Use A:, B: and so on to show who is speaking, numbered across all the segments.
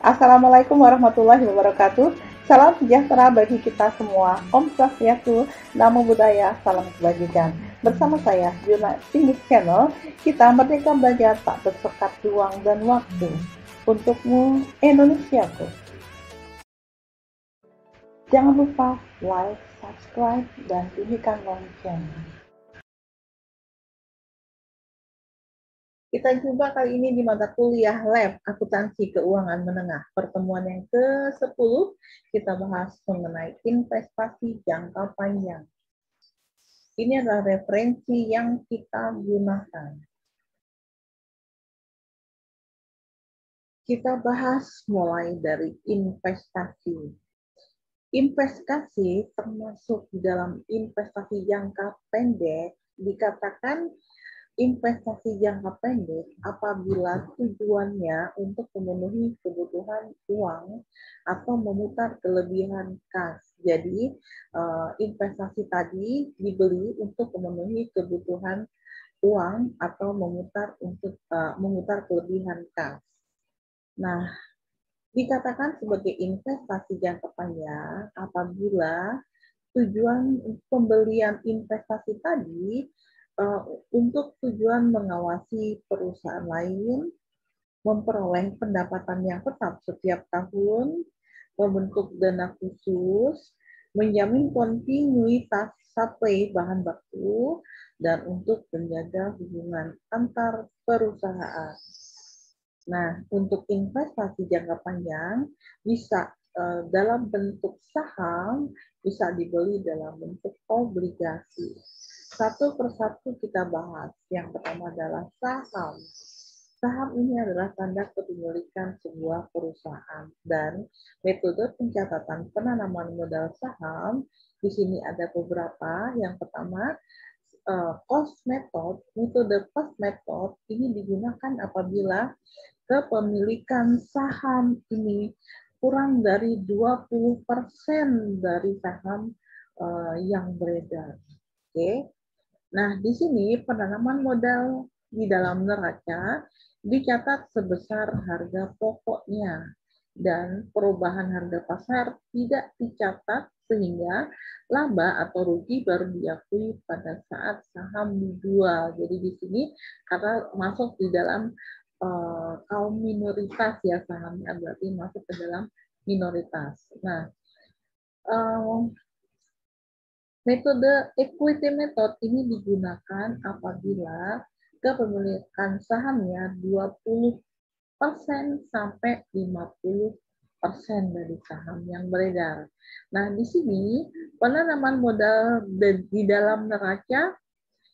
A: Assalamualaikum warahmatullahi wabarakatuh. Salam sejahtera bagi kita semua. Om Swastiastu, Namo Buddhaya, salam kebajikan. Bersama saya, Juna Tinggi Channel, kita merdeka belajar tak bersekat ruang dan waktu. Untukmu, Indonesiaku. Jangan lupa like, subscribe, dan bunyikan lonceng. Kita jumpa kali ini di mata kuliah Lab Akuntansi Keuangan Menengah. Pertemuan yang ke-10, kita bahas mengenai investasi jangka panjang. Ini adalah referensi yang kita gunakan. Kita bahas mulai dari investasi. Investasi termasuk di dalam investasi jangka pendek, dikatakan investasi jangka pendek apabila tujuannya untuk memenuhi kebutuhan uang atau memutar kelebihan kas. Jadi investasi tadi dibeli untuk memenuhi kebutuhan uang atau memutar kelebihan kas. Nah, dikatakan sebagai investasi jangka panjang apabila tujuan pembelian investasi tadi untuk tujuan mengawasi perusahaan lain, memperoleh pendapatan yang tetap setiap tahun, membentuk dana khusus, menjamin kontinuitas supply bahan baku, dan untuk menjaga hubungan antar perusahaan. Nah, untuk investasi jangka panjang bisa dalam bentuk saham, bisa dibeli dalam bentuk obligasi. Satu persatu kita bahas. Yang pertama adalah saham. Saham ini adalah tanda kepemilikan sebuah perusahaan dan metode pencatatan penanaman modal saham di sini ada beberapa. Yang pertama, cost method. Metode cost method ini digunakan apabila kepemilikan saham ini kurang dari 20% dari saham yang beredar. Oke. Nah, di sini penanaman modal di dalam neraca dicatat sebesar harga pokoknya dan perubahan harga pasar tidak dicatat sehingga laba atau rugi baru diakui pada saat saham dijual. Jadi di sini karena masuk di dalam kaum minoritas ya sahamnya, berarti masuk ke dalam minoritas. Nah, metode equity method ini digunakan apabila kepemilikan sahamnya 20% sampai 50% dari saham yang beredar. Nah, di sini penanaman modal di dalam neraca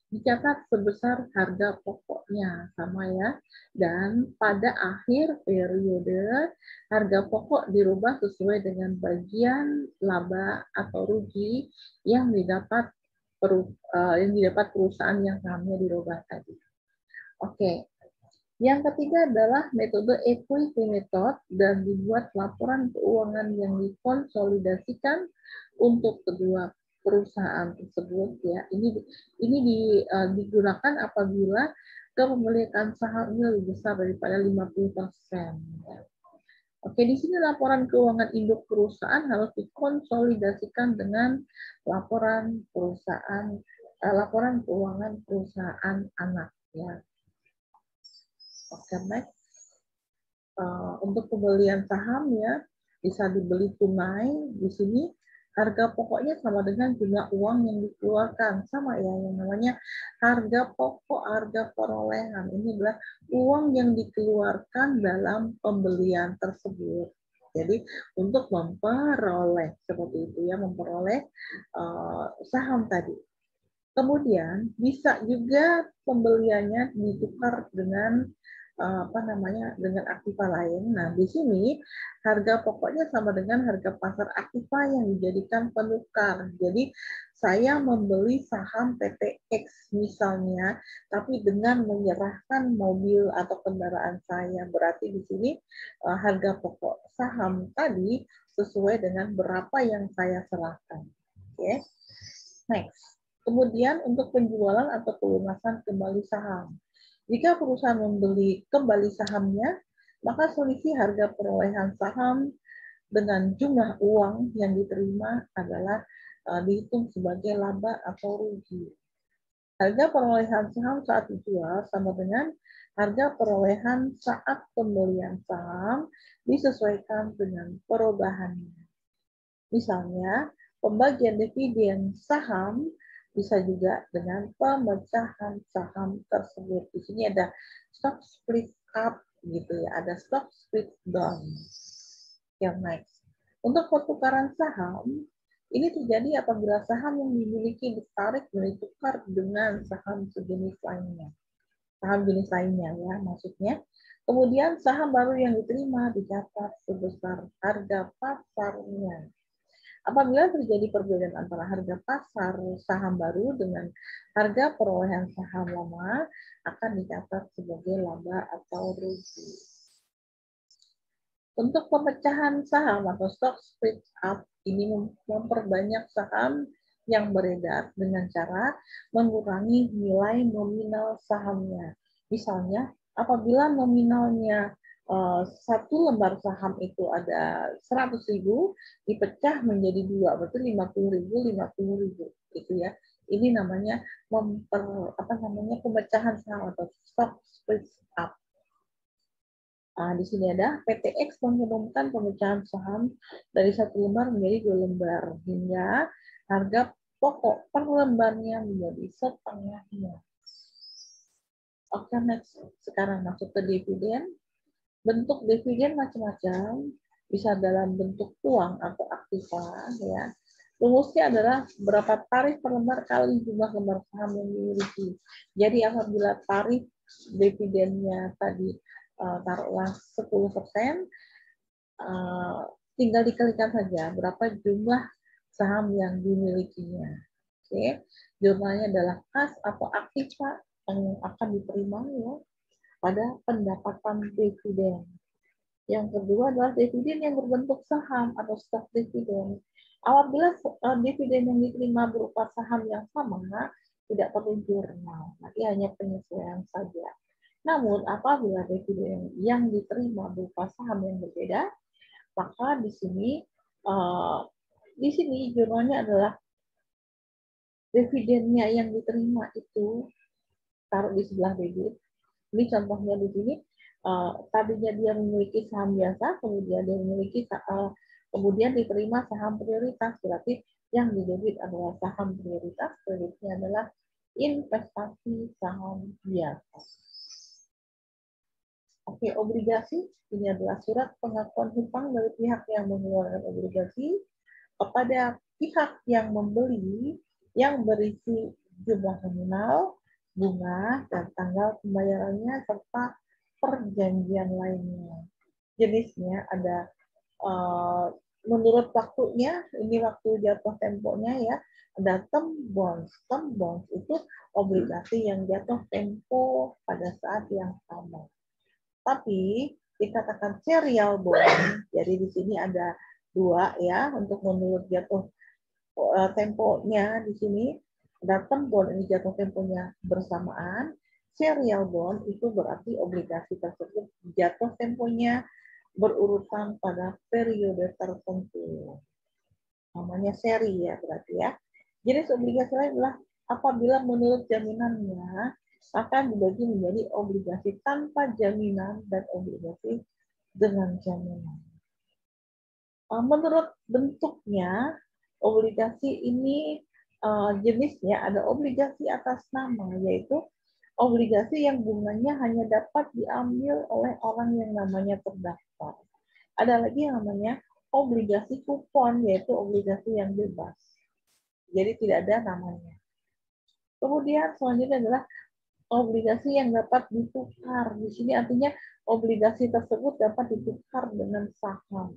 A: dicatat sebesar harga pokoknya, sama ya. Dan pada akhir periode, harga pokok dirubah sesuai dengan bagian laba atau rugi yang didapat perusahaan yang sahamnya dirubah tadi. Oke. Yang ketiga adalah metode equity method dan dibuat laporan keuangan yang dikonsolidasikan untuk kedua perusahaan tersebut ya. Ini digunakan apabila kepemilikan sahamnya lebih besar daripada 50%. Oke, di sini laporan keuangan induk perusahaan harus dikonsolidasikan dengan laporan keuangan perusahaan anak ya. Oke, next. Untuk pembelian saham ya bisa dibeli tunai. Di sini harga pokoknya sama dengan jumlah uang yang dikeluarkan, sama ya, yang namanya harga pokok, harga perolehan. Ini adalah uang yang dikeluarkan dalam pembelian tersebut. Jadi untuk memperoleh seperti itu ya, memperoleh saham tadi. Kemudian bisa juga pembeliannya ditukar dengan apa namanya dengan aktiva lain. Nah, di sini harga pokoknya sama dengan harga pasar aktiva yang dijadikan penukar. Jadi saya membeli saham PT X misalnya, tapi dengan menyerahkan mobil atau kendaraan saya. Berarti di sini harga pokok saham tadi sesuai dengan berapa yang saya serahkan. Oke. Next. Kemudian untuk penjualan atau pelunasan kembali saham. Jika perusahaan membeli kembali sahamnya, maka selisih harga perolehan saham dengan jumlah uang yang diterima adalah dihitung sebagai laba atau rugi. Harga perolehan saham saat dijual sama dengan harga perolehan saat pembelian saham disesuaikan dengan perubahannya. Misalnya, pembagian dividen saham bisa juga dengan pemecahan saham tersebut. Di sini ada stock split up gitu ya, ada stock split down. Yang next. Untuk pertukaran saham, ini terjadi apabila saham yang dimiliki ditarik dan ditukar dengan saham sejenis lainnya. Saham jenis lainnya ya maksudnya. Kemudian saham baru yang diterima dicatat sebesar harga pasarnya. Apabila terjadi perbedaan antara harga pasar saham baru dengan harga perolehan saham lama, akan dicatat sebagai laba atau rugi. Untuk pemecahan saham atau stock split up, ini memperbanyak saham yang beredar dengan cara mengurangi nilai nominal sahamnya. Misalnya, apabila nominalnya satu lembar saham itu ada 100.000, dipecah menjadi 2, berarti 50.000, gitu ya. Ini namanya pemecahan saham atau stock split up. Nah, di sini ada PT X mengumumkan pemecahan saham dari 1 lembar menjadi 2 lembar hingga harga pokok per lembarnya menjadi setengahnya. Oke, next. Sekarang masuk ke dividen. Bentuk dividen macam-macam, bisa dalam bentuk uang atau aktiva ya. Rumusnya adalah berapa tarif per lembar kali jumlah lembar saham yang dimiliki. Jadi apabila tarif dividennya tadi taruhlah 10%, tinggal dikalikan saja berapa jumlah saham yang dimilikinya. Oke, jumlahnya adalah kas atau aktiva yang akan diterima ya pada pendapatan dividen. Yang kedua adalah dividen yang berbentuk saham atau stock dividen. Apabila dividen yang diterima berupa saham yang sama, tidak perlu jurnal, nanti hanya penyesuaian saja. Namun, apabila dividen yang diterima berupa saham yang berbeda, maka di sini jurnalnya adalah dividennya yang diterima itu taruh di sebelah debit. Ini contohnya di sini, tadinya dia memiliki saham biasa, kemudian dia memiliki kemudian diterima saham prioritas, berarti yang di debit adalah saham prioritas, kreditnya adalah investasi saham biasa. Oke, obligasi ini adalah surat pengakuan hutang dari pihak yang mengeluarkan obligasi kepada pihak yang membeli yang berisi jumlah nominal, bunga, dan tanggal pembayarannya, serta perjanjian lainnya. Jenisnya ada menurut waktunya, ini waktu jatuh temponya ya, ada term bonds. Term bonds itu obligasi yang jatuh tempo pada saat yang sama. Tapi dikatakan serial bond, jadi di sini ada 2 ya untuk menurut jatuh temponya di sini. Ada term bond ini jatuh temponya bersamaan. Serial bond itu berarti obligasi tersebut jatuh temponya berurutan pada periode tertentu. Namanya seri ya berarti ya. Jenis obligasi lain adalah apabila menurut jaminannya akan dibagi menjadi obligasi tanpa jaminan dan obligasi dengan jaminan. Menurut bentuknya, obligasi ini jenisnya ada obligasi atas nama, yaitu obligasi yang bunganya hanya dapat diambil oleh orang yang namanya terdaftar. Ada lagi yang namanya obligasi kupon, yaitu obligasi yang bebas. Jadi tidak ada namanya. Kemudian selanjutnya adalah obligasi yang dapat ditukar. Di sini artinya obligasi tersebut dapat ditukar dengan saham.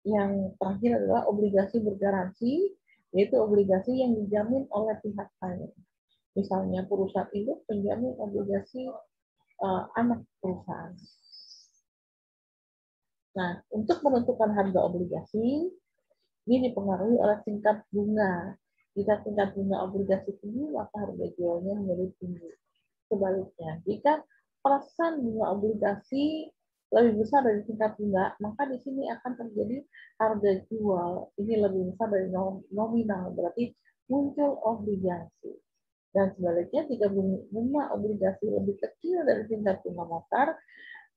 A: Yang terakhir adalah obligasi bergaransi, yaitu obligasi yang dijamin oleh pihak lain. Misalnya perusahaan induk penjamin obligasi anak perusahaan. Nah, untuk menentukan harga obligasi, ini dipengaruhi oleh tingkat bunga. Jika tingkat bunga obligasi tinggi, maka harga jualnya menjadi tinggi. Sebaliknya, jika persen bunga obligasi lebih besar dari tingkat bunga, maka di sini akan terjadi harga jual ini lebih besar dari nominal, berarti muncul obligasi. Dan sebaliknya, jika bunga obligasi lebih kecil dari tingkat bunga pasar,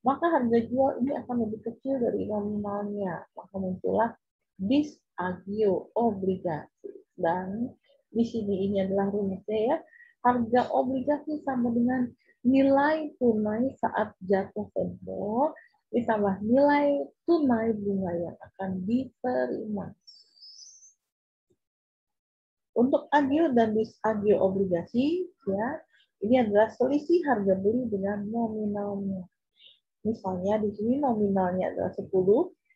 A: maka harga jual ini akan lebih kecil dari nominalnya. Maka muncullah disagio obligasi. Dan di sini ini adalah rumusnya ya. Harga obligasi sama dengan nilai tunai saat jatuh tempo ditambah nilai tunai bunga yang akan diterima. Untuk agio dan disagio obligasi, ya, ini adalah selisih harga beli dengan nominalnya. Misalnya di sini nominalnya adalah 10,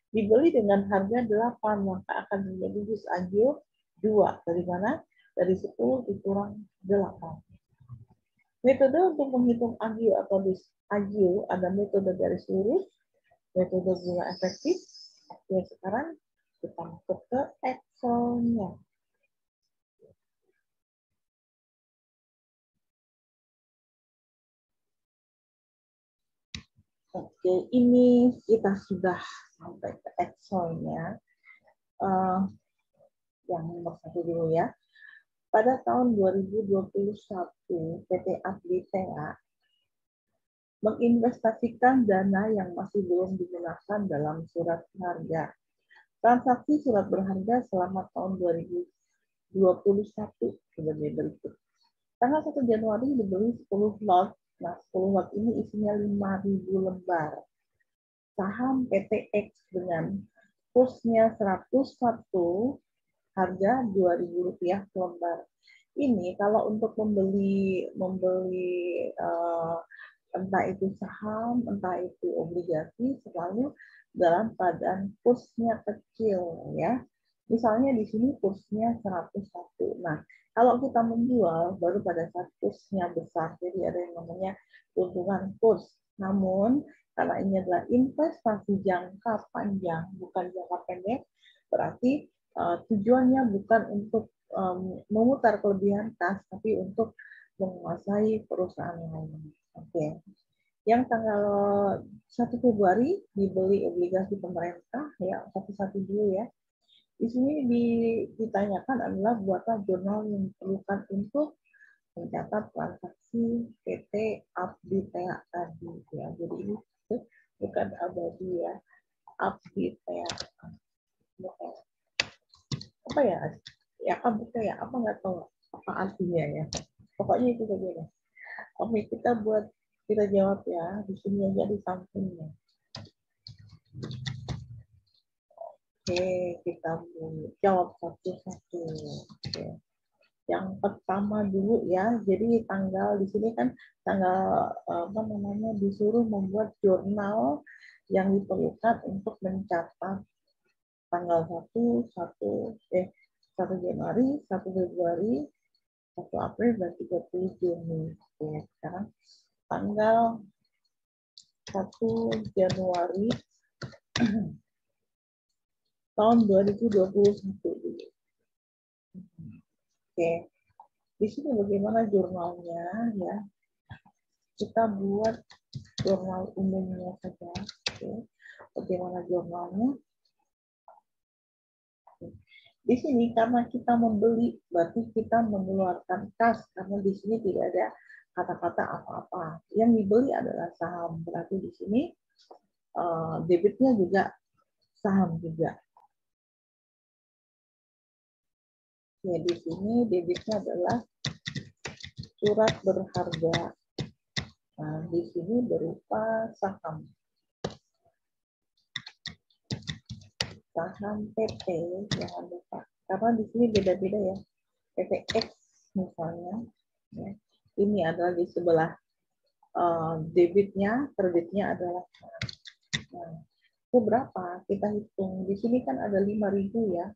A: dibeli dengan harga 8, maka akan menjadi disagio 2. Dari mana? Dari 10 dikurang 8. Metode untuk menghitung agio atau disagio ada metode garis lurus, metode bunga efektif. Oke, sekarang kita masuk ke Excel-nya. Oke, ini kita sudah sampai ke Excel-nya. Yang nomor 1 dulu ya. Pada tahun 2021, PT Abdi Tea menginvestasikan dana yang masih belum digunakan dalam surat berharga. Transaksi surat berharga selama tahun 2021 sebagai berikut. Tanggal 1 Januari dibeli 10 lot. Nah, 10 lot ini isinya 5.000 lembar. Saham PT X dengan kursnya 101, harga Rp2.000 per lembar. Ini kalau untuk membeli entah itu saham, entah itu obligasi, selalu dalam keadaan kursnya kecil ya. Misalnya di sini kursnya 101. Nah, kalau kita menjual baru pada saat kursnya besar. Jadi ada yang namanya keuntungan kurs. Namun karena ini adalah investasi jangka panjang, bukan jangka pendek, berarti tujuannya bukan untuk memutar kelebihan kas, tapi untuk menguasai perusahaan lain. Oke. Yang tanggal 1 Februari dibeli obligasi pemerintah, ya, satu-satu dulu ya. Di sini ditanyakan adalah buatlah jurnal yang diperlukan untuk mencatat transaksi PT Abdi Tea tadi ya. Jadi ini bukan abadi ya, Abdi Tea. Apa ya? Ya Abdi Tea, apa nggak tahu apa artinya ya. Pokoknya itu saja ya. Oke, kita jawab ya. Di sini aja di sampingnya. Oke, kita jawab satu-satu. Oke. Yang pertama dulu ya. Jadi tanggal di sini kan tanggal apa namanya disuruh membuat jurnal yang diperlukan untuk mencatat tanggal 1 Januari, 1 Februari, 1 April dan 30 Juni. Oke, sekarang tanggal 1 Januari tahun 2021 dulu. Oke, di sini bagaimana jurnalnya ya? Kita buat jurnal umumnya saja. Oke, bagaimana jurnalnya? Di sini karena kita membeli, berarti kita mengeluarkan kas karena di sini tidak ada kata-kata apa-apa. Yang dibeli adalah saham, berarti di sini debitnya juga saham juga. Ya, di sini debitnya adalah surat berharga. Nah, di sini berupa saham. Saham PT, jangan lupa. Karena di sini beda-beda ya. PT X misalnya. Ya. ini adalah di sebelah debitnya, kreditnya adalah. Nah, itu berapa? Kita hitung. Di sini kan ada 5.000 ya.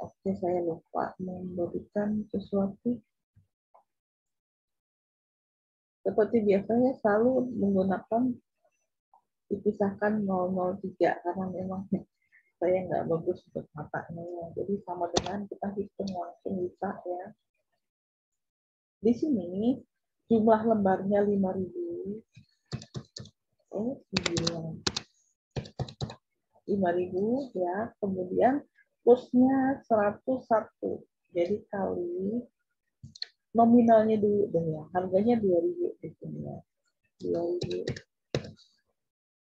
A: Oke, saya lupa memberikan sesuatu. Seperti biasanya selalu menggunakan dipisahkan 003 karena memang saya nggak bagus untuk matanya. Jadi sama dengan kita hitung langsung bisa ya. Di sini jumlah lembarnya 5.000. 5.000 ya. Kemudian kursnya 101. Jadi kali nominalnya dulu deh ya. Harganya 2.000 di sini ya. 2.000.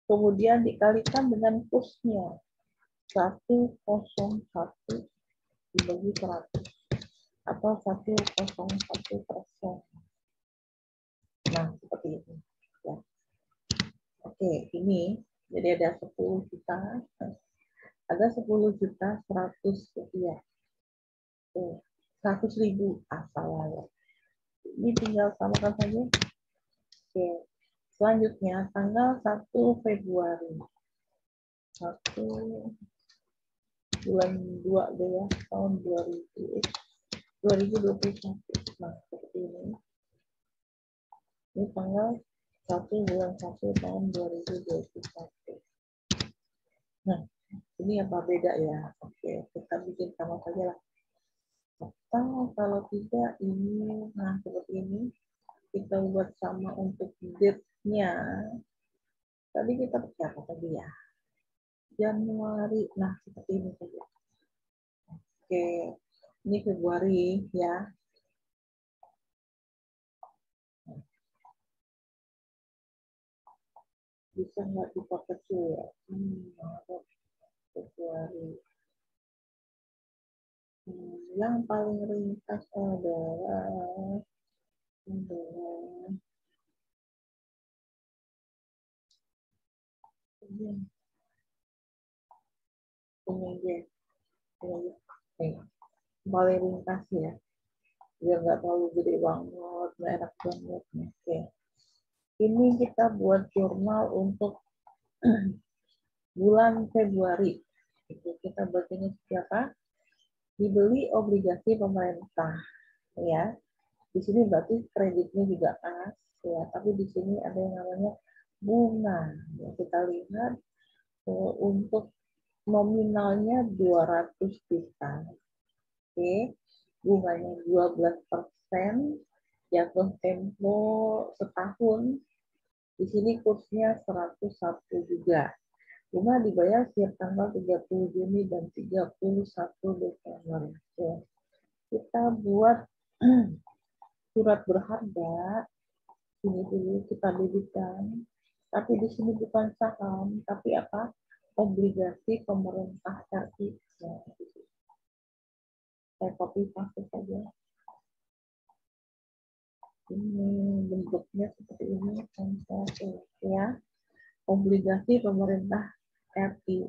A: Kemudian dikalikan dengan kursnya 101 dibagi 100 atau 101%. Nah, seperti ini. Ya. Oke, ini jadi ada 10 juta. Ada 10 juta 100 rupiah. 100.000 asalnya. Ini tinggal samakan saja. Oke. Selanjutnya tanggal 1 Februari. 1 bulan 2 deh ya, tahun 2021. Nah, seperti ini. Ini tanggal 1 bulan 1 tahun 2021. Nah, ini apa beda ya? Oke, kita bikin sama saja lah. Atau kalau tidak ini, nah seperti ini. Kita buat sama untuk date-nya. Tadi kita pakai apa tadi ya? Januari. Nah, seperti ini saja. Oke, ini Februari ya. Bisa nggak diperkecil ya? Februari. Yang paling ringkas adalah paling ringkas ya, biar nggak terlalu gede banget, nggak enak banget. Oke, ini kita buat jurnal untuk bulan Februari. Itu kita bacanya siapa? Dibeli obligasi pemerintah, ya. Di sini berarti kreditnya juga as, ya. Tapi di sini ada yang namanya bunga. Ya, kita lihat untuk nominalnya 200 juta. Oke, bunganya 12%, jatuh tempo setahun. Di sini kursnya 101 juga. Bunga dibayar setiap tanggal 30 Juni dan 31 Desember. Oke. Kita buat surat berharga. Ini dulu kita debitkan. Tapi di sini bukan saham, tapi apa? Obligasi pemerintah RI. Ya, saya copy paste saja. Ini bentuknya seperti ini, ya. Obligasi pemerintah RI.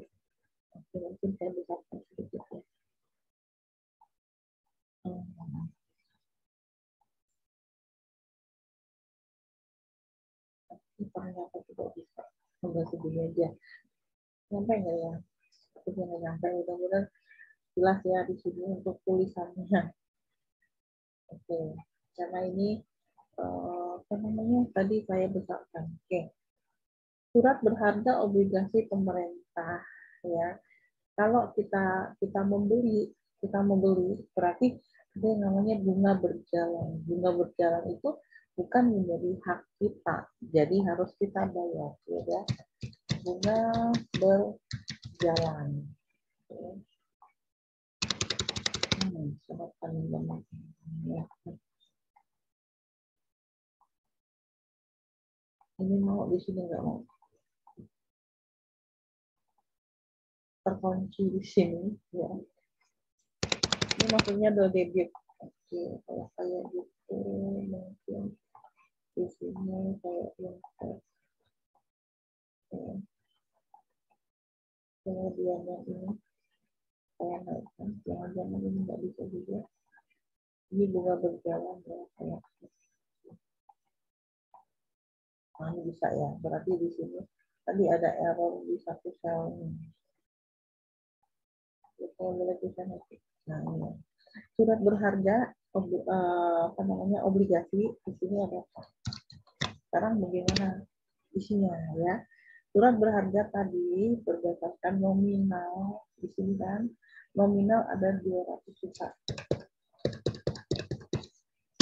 A: Oke, mungkin saya bisa sedikit ya. Ternyata tidak bisa. Sampai segini aja. Nyampe nggak ya? Aku nggak nyampe. Mudah-mudahan jelas ya di sini untuk tulisannya. Oke, karena ini apa namanya tadi saya besarkan. Oke, surat berharga obligasi pemerintah ya. Kalau kita membeli berarti ada yang namanya bunga berjalan. Bunga berjalan itu bukan menjadi hak kita, jadi harus kita bayar, ya. Bunga berjalan. Ya. Ini mau di sini nggak mau terkunci di sini, ya. Ini maksudnya do debit. Oke, kalau kayak gitu mungkin di sini kayak invest. Kemudian yang ini saya naikkan, jangan-jangan ini nggak bisa juga. Ini bunga berjalan ya. Kayak. Nah, ini bisa ya. Berarti di sini tadi ada error di satu sel ini. Nah, ini. Surat berharga, apa namanya, obligasi, di sini ada. Sekarang bagaimana isinya ya? Surat berharga tadi berdasarkan nominal, di sini kan, nominal ada 200 juta.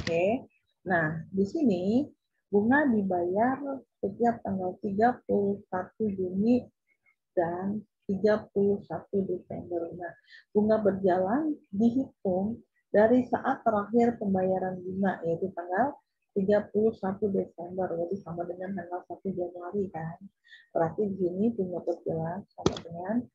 A: Oke. Nah, di sini bunga dibayar setiap tanggal 31 Juni dan 31 Desember. Nah, bunga berjalan dihitung dari saat terakhir pembayaran bunga, yaitu tanggal 31 Desember, jadi sama dengan tanggal 1 Januari kan. Berarti di sini bunga berjalan sama dengan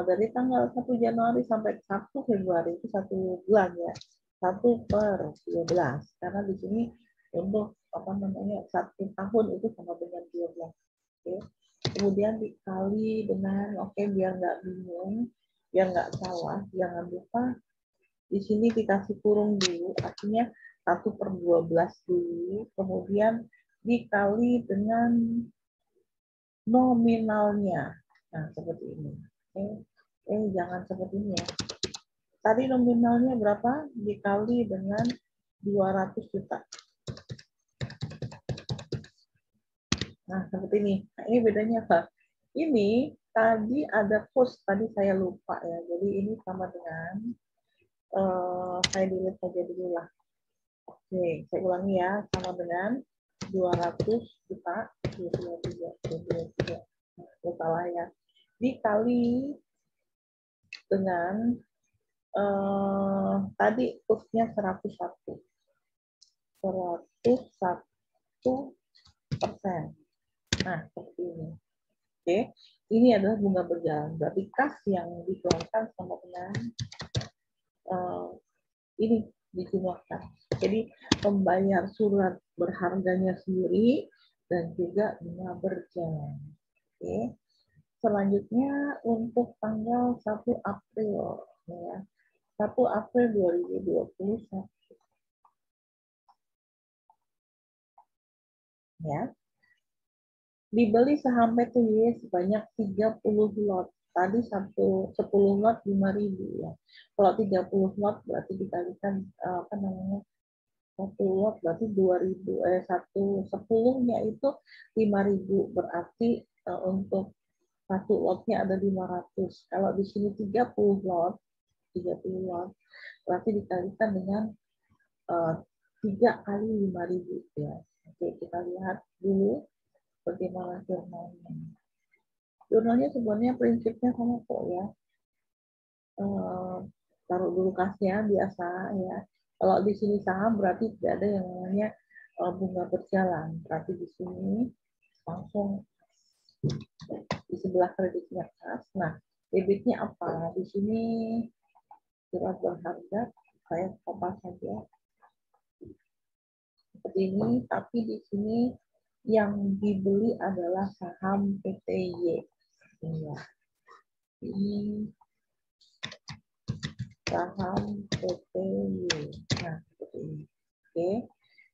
A: dari tanggal 1 Januari sampai 1 Februari itu 1 bulan ya. 1/12. Karena di sini untuk apa namanya 1 tahun itu sama dengan 12. Oke. Kemudian dikali dengan, oke, biar nggak bingung, biar nggak salah, jangan lupa di sini dikasih kurung dulu, artinya 1/12 dulu, kemudian dikali dengan nominalnya. Nah, seperti ini. Jangan seperti ini ya. Tadi nominalnya berapa? Dikali dengan 200 juta. Nah, seperti ini. Nah, ini bedanya apa? Ini tadi ada cost, tadi saya lupa ya. Jadi ini sama dengan, saya delete saja dulu lah. Oke, saya ulangi ya. Sama dengan 200 juta. 23. Salah ya. Dikali dengan tadi costnya 101. 101%. Nah, seperti ini. Oke, ini adalah bunga berjalan. Berarti kas yang dikeluarkan sama dengan ini dikeluarkan. Jadi membayar surat berharganya sendiri dan juga bunga berjalan. Oke. Selanjutnya untuk tanggal 1 April ya. 1 April 2021. Ya. Dibeli saham PTY sebanyak 30 lot. Tadi 10 lot 5.000 ya. Kalau 30 lot berarti dikalikan apa namanya? 1 lot berarti 2.000, satu 10-nya itu 5.000, berarti untuk satu lotnya ada 500. Kalau di sini 30 lot berarti dikalikan dengan 3 kali 5.000 ya. Oke, kita lihat dulu bagaimana jurnalnya. Jurnalnya sebenarnya prinsipnya sama kok ya. Taruh dulu kasnya biasa ya. Kalau di sini saham berarti tidak ada yang namanya bunga berjalan. Berarti di sini langsung di sebelah kreditnya kas. Nah, debitnya apa? Di sini surat berharga saya coba saja seperti ini, tapi di sini yang dibeli adalah saham PTY. Ya. Ini saham PTY. Nah, seperti ini. Oke.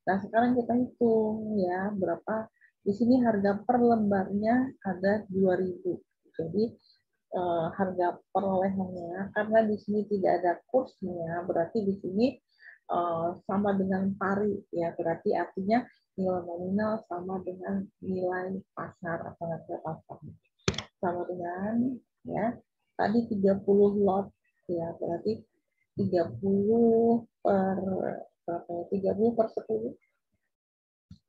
A: Nah, sekarang kita hitung ya berapa. Di sini harga per lembarnya ada 2.000. Jadi harga perolehannya karena di sini tidak ada kursnya, berarti di sini sama dengan pari ya, berarti artinya nilai nominal sama dengan nilai pasar atau harga pasar. Sama dengan ya tadi 30 lot ya, berarti 30 per berapa ya? 30 per 10.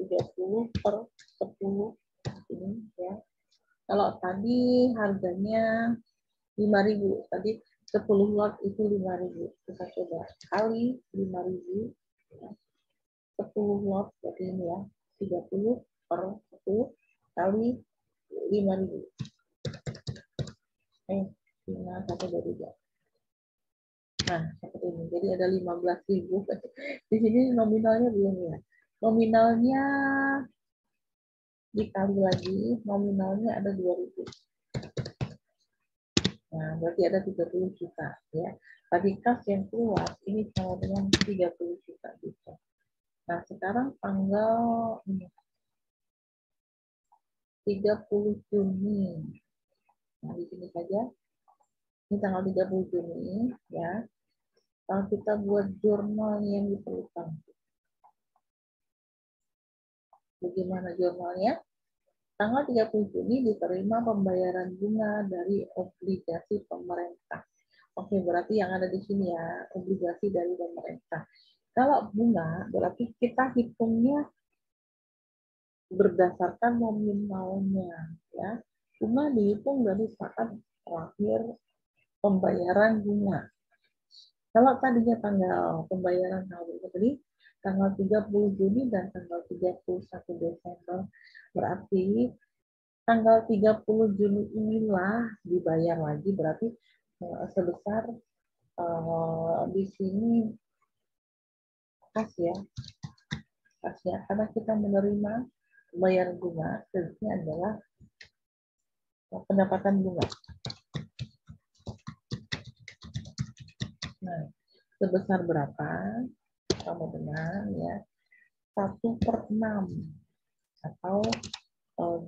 A: 30 per 10 ini ya. Kalau tadi harganya 5.000, tadi 10 lot itu 5.000. Kita coba kali 5.000, 10 lot berarti ini ya, 30 per 10 kali 5.000. 5, 1, 2, 3. Nah, seperti ini. Jadi ada 15.000. Di sini nominalnya belum ya. Nominalnya dikali lagi, nominalnya ada 2.000. Nah, berarti ada 30 juta ya. Tadi kas yang keluar ini sama dengan 30 juta gitu. Nah, sekarang tanggal 30 Juni. Nah, di sini saja. Ini tanggal 30 Juni ya. Kalau kita buat jurnal yang diperlukan. Bagaimana jurnalnya? Tanggal 30 Juni diterima pembayaran bunga dari obligasi pemerintah. Oke, berarti yang ada di sini ya, obligasi dari pemerintah. Kalau bunga, berarti kita hitungnya berdasarkan nominalnya. Ya. Bunga dihitung dari saat terakhir pembayaran bunga. Kalau tadinya tanggal pembayaran tadi, tanggal 30 Juni dan tanggal 31 Desember, berarti tanggal 30 Juni inilah dibayar lagi, berarti sebesar di sini kas ya, karena kita menerima bayar bunga, kreditnya adalah pendapatan bunga. Nah, sebesar berapa? Kamu dengan ya 1/6 atau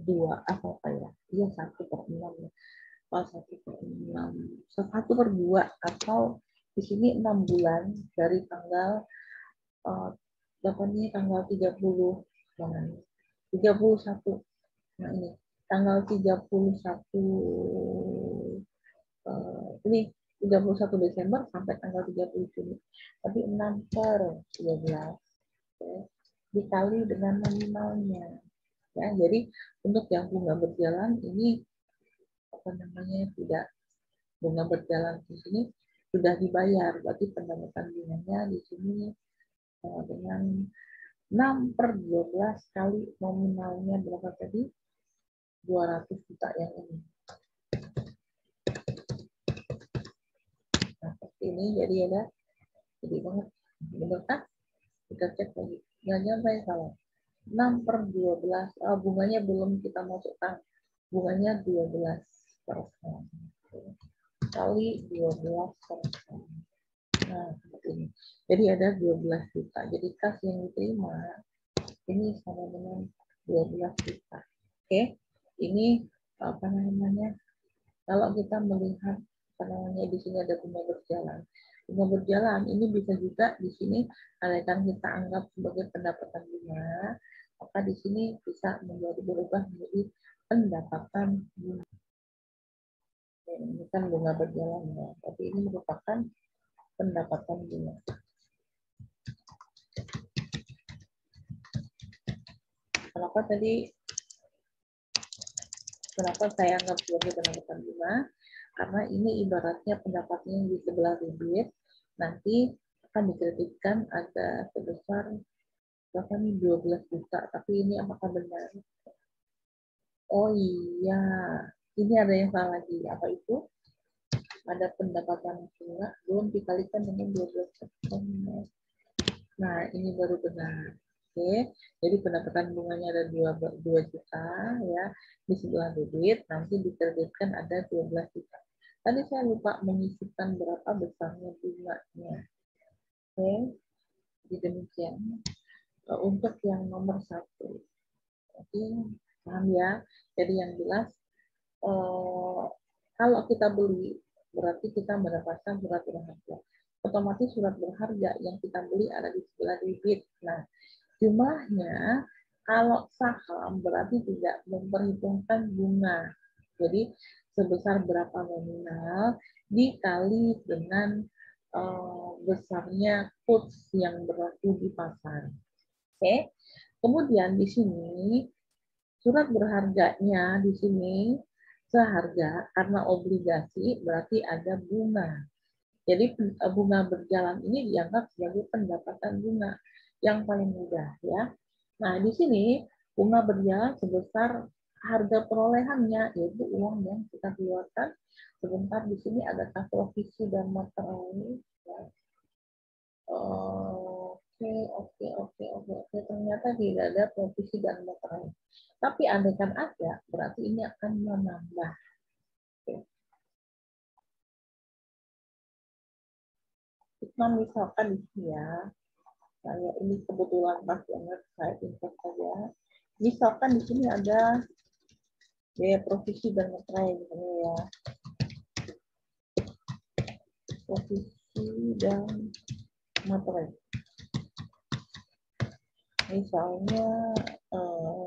A: 2 atau apa ya? Iya 1/6 ya. 1/6, 1/2 atau di sini 6 bulan dari tanggal tanggal 30 31. Nah ini tanggal 31 ini 31 Desember sampai tanggal 30 Juni. Tapi 6/12 ya, dikali dengan nominalnya. Ya, jadi untuk yang bunga berjalan ini apa namanya tidak bunga berjalan di sini sudah dibayar, berarti pendapatan bunganya di sini dengan 6/12 kali nominalnya berapa tadi? 200 juta yang ini. Nah, seperti ini jadi ada jadi banget. Benar kan? Kita cek lagi. Jangan sampai salah. 6/12 bunganya belum kita masukkan. Bunganya 12% kali 12%. Nah, seperti ini. Jadi ada 12 juta. Jadi kas yang diterima ini sama dengan 12 juta. Oke. Ini apa namanya? Kalau kita melihat apa namanya di sini ada bunga berjalan. Bunga berjalan ini bisa juga di sini akan kita anggap sebagai pendapatan bunga, maka di sini bisa berubah menjadi pendapatan bunga. Ini kan bunga berjalan ya, tapi ini merupakan pendapatan bunga. Kenapa saya anggap sebagai pendapatan bunga? Karena ini ibaratnya pendapatnya yang di sebelah debit, nanti akan dikreditkan ada sebesar berapa nih 12 juta, tapi ini apakah benar? Oh iya, ini ada yang salah lagi. Apa itu? Ada pendapatan bunga belum dikalikan dengan 12%. Nah, ini baru benar. Oke, jadi pendapatan bunganya ada 2 juta ya di sebelah debit, nanti diterbitkan ada 12 juta. Tadi saya lupa menyisipkan berapa besarnya bunganya. Oke, jadi demikian untuk yang nomor 1. Oke, paham ya? Jadi yang jelas kalau kita beli berarti kita mendapatkan surat berharga. Otomatis surat berharga yang kita beli ada di sebelah debit. Nah, jumlahnya kalau saham berarti tidak memperhitungkan bunga. Jadi sebesar berapa nominal dikali dengan besarnya quotes yang berlaku di pasar. Oke. Kemudian di sini surat berharganya di sini seharga karena obligasi berarti ada bunga. Jadi bunga berjalan ini dianggap sebagai pendapatan bunga yang paling mudah ya. Nah, di sini bunga berjalan sebesar harga perolehannya yaitu uang yang kita keluarkan. Sebentar di sini adakah provisi dan materai? Ya. Oke. Ternyata tidak ada provisi dan materai. Tapi andaikan ada, berarti ini akan menambah. Oke. Kita misalkan di sini ya, saya ini kebetulan pas banget saya invest saja. Misalkan di sini ada biaya provisi dan materai misalnya ya. Provisi dan materai. Misalnya,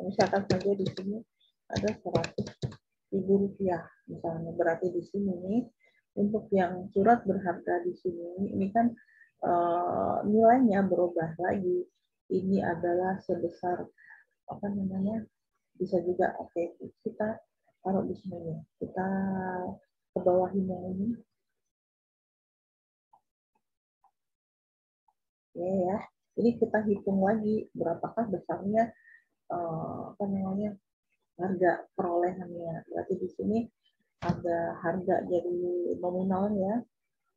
A: misalkan saja di sini ada 100.000 rupiah, misalnya berarti di sini nih untuk yang surat berharga di sini ini kan nilainya berubah lagi. Ini adalah sebesar apa namanya? Bisa juga oke, kita taruh di sini ya. Kita ke bawahin yang ini. Ya. Jadi kita hitung lagi berapakah besarnya apa namanya? Harga perolehannya. Berarti di sini ada harga jadi nominalnya.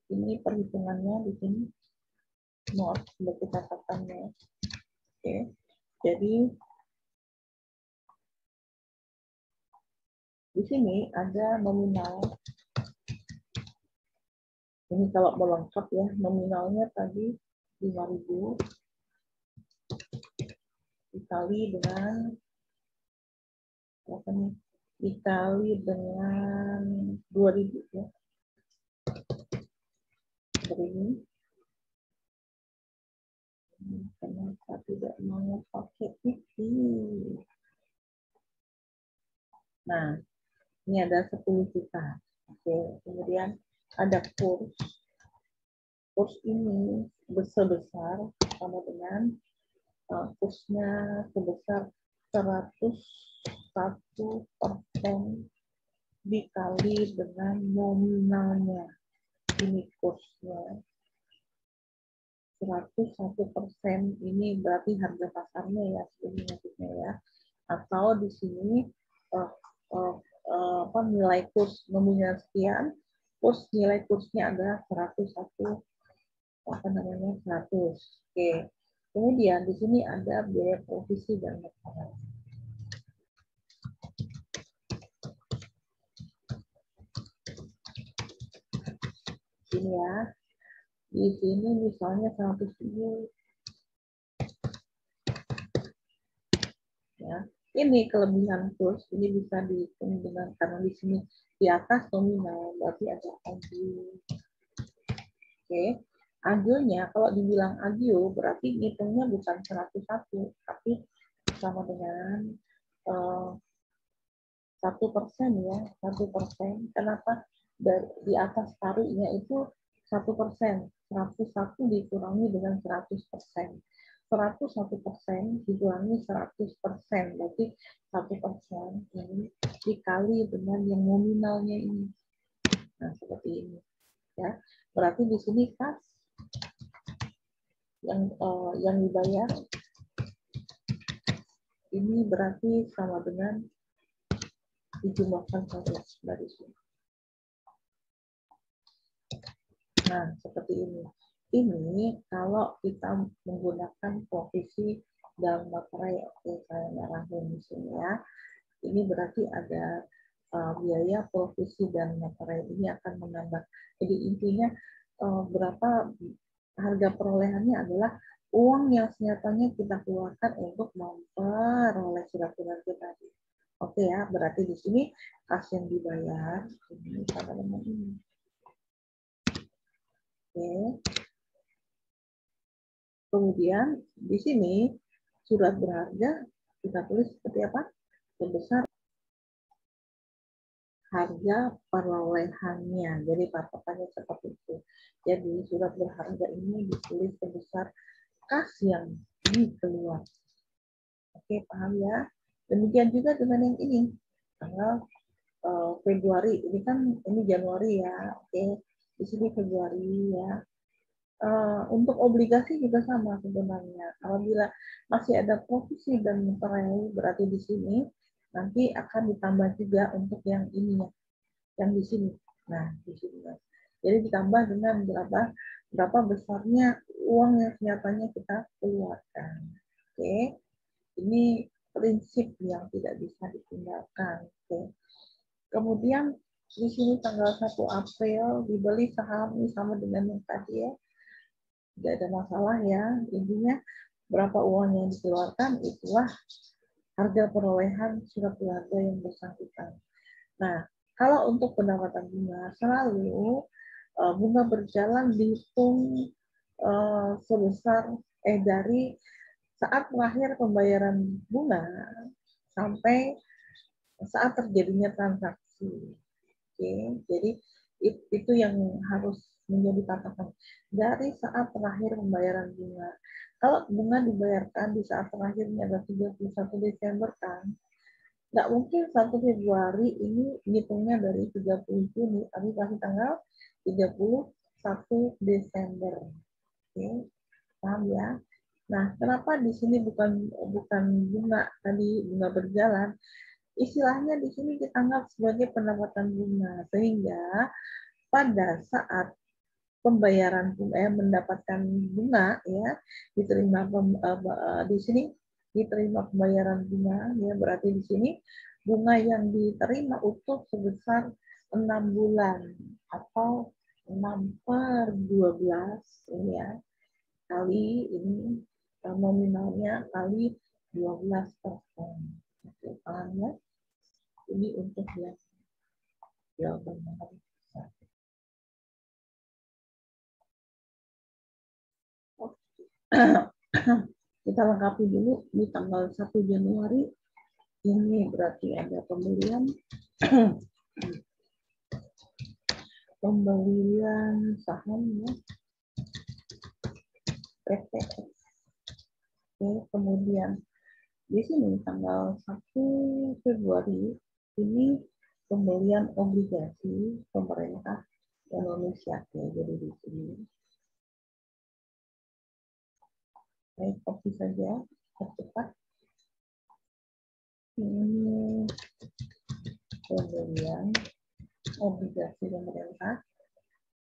A: Ini perhitungannya di sini mau seperti katakannya. Oke. Jadi di sini ada nominal. Ini kalau melengkap ya, nominalnya tadi 5.000 dikali dengan apa nih? Dikali dengan 2.000 ya. Ini kenapa tidak mau pakai pipi? Nah, ini ada 10 juta. Oke, kemudian ada kurs. Kurs ini sebesar sama dengan kursnya sebesar 101% dikali dengan nominalnya. Ini kursnya 101%, ini berarti harga pasarnya ya, sebenarnya ya. Atau di sini nilai kurs nominal sekian, kurs nilai kursnya adalah 101 100. Oke. Kemudian di sini ada biaya provisi dan materai. Ini ya. Di sini misalnya 100.000. Ya. Ini kelebihan kurs, ini bisa dihitung dengan karena di sini di atas nominal berarti ada agio. Oke. Agionya kalau dibilang agio berarti hitungnya bukan 101 tapi sama dengan 1% ya, 1%. Kenapa? Di atas tariknya itu 1%, 101 dikurangi dengan 100%. 101% dikurangi 100%, berarti 1% ini dikali dengan yang nominalnya ini. Nah, seperti ini. Ya, berarti di sini kas yang dibayar ini berarti sama dengan dijumlahkan saja dari sini. Nah, seperti ini. Ini kalau kita menggunakan provisi dan materai, oke saya merahin di sini ya. Ini berarti ada biaya provisi dan materai ini akan menambah. Jadi intinya berapa harga perolehannya adalah uang yang nyatanya kita keluarkan untuk memperoleh surat-surat tadi. Oke ya, berarti di sini kas yang dibayar ini sama dengan ini. Oke. Kemudian di sini surat berharga kita tulis seperti apa? Sebesar harga perolehannya. Jadi patokannya seperti itu. Jadi surat berharga ini ditulis sebesar kas yang dikeluarkan. Oke, paham ya? Demikian juga dengan yang ini. Tanggal Februari. Ini kan ini Januari ya. Oke, di sini Februari ya. Untuk obligasi juga sama sebenarnya. Apabila masih ada provisi dan materai, berarti di sini nanti akan ditambah juga untuk yang ini, yang di sini. Nah, di sini. Jadi ditambah dengan berapa besarnya uang yang nyatanya kita keluarkan. Oke, ini prinsip yang tidak bisa ditinggalkan. Oke. Kemudian di sini tanggal 1 April dibeli saham ini sama dengan yang tadi ya. Tidak ada masalah ya. Intinya berapa uang yang dikeluarkan itulah harga perolehan surat berharga yang bersangkutan. Nah, kalau untuk pendapatan bunga selalu bunga berjalan dihitung sebesar dari saat terakhir pembayaran bunga sampai saat terjadinya transaksi. Oke, jadi itu yang harus menjadi patokan dari saat terakhir pembayaran bunga. Kalau bunga dibayarkan di saat terakhirnya adalah 31 Desember kan, nggak mungkin 1 Februari ini hitungnya dari 30 Juni, tapi pasti tanggal 31 Desember. Oke, paham ya? Nah, kenapa di sini bukan bukan bunga tadi bunga berjalan? Istilahnya di sini kita anggap sebagai pendapatan bunga, sehingga pada saat pembayaran mendapatkan bunga ya diterima di sini diterima pembayaran bunga ya berarti di sini bunga yang diterima utuh sebesar 6 bulan atau 6/12 ya kali ini nominalnya kali 12%. Oke, paham ya? Ini untuk yang jawaban yang harus bisa. Kita lengkapi dulu di tanggal 1 Januari ini berarti ada pembelian saham ya PTX. Oke, kemudian di sini tanggal 1 Februari ini pembelian obligasi pemerintah Indonesia ya, jadi di sini. Baik, copy saja percepat. Ini pembelian obligasi pemerintah.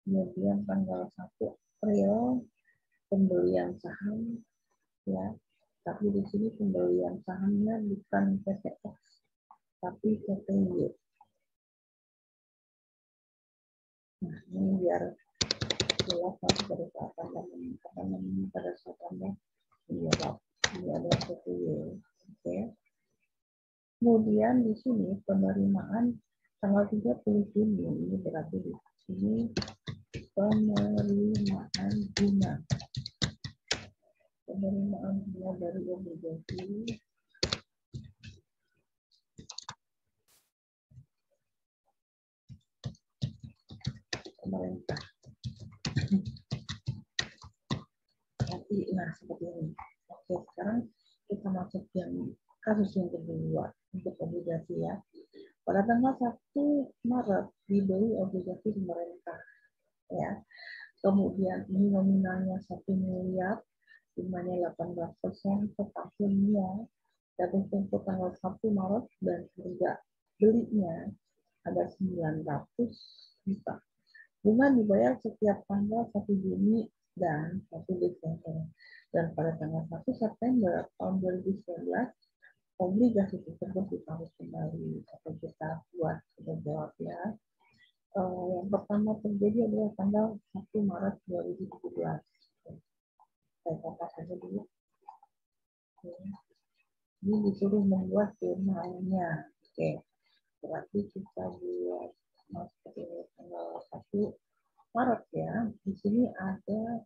A: Kemudian tanggal 1 April pembelian saham ya. Tapi di sini pembelian sahamnya bukan PTX tapi PTY. Nah, ini biar jelas nanti pada saat pada saat Anda menjawab. Ini ada PTY. Oke. Kemudian di sini penerimaan tanggal 30 Juni ini berarti di sini penerimaan bunga. Penerimaan bunga dari obligasi pemerintah. Nah, seperti ini. Oke, sekarang kita masuk yang kasus yang kedua untuk obligasi ya. Pada tanggal 1 Maret dibeli obligasi pemerintah ya. Kemudian ini nominalnya 1 miliar, jumlahnya 18% per tahunnya, jatuh tempo tanggal 1 Maret dan harga belinya ada 900 juta. Bunga dibayar setiap tanggal 1 Juni dan 1 Desember. Dan pada tanggal 1 September tahun 2019, obligasi tersebut ditarik kembali. Atau kita buat sudah jawab ya. Yang pertama terjadi adalah tanggal 1 Maret 2017. Saya kata saja dulu. Ini disuruh membuat jurnalnya. Oke, berarti kita buat seperti ini tanggal 1 Maret ya. Di sini ada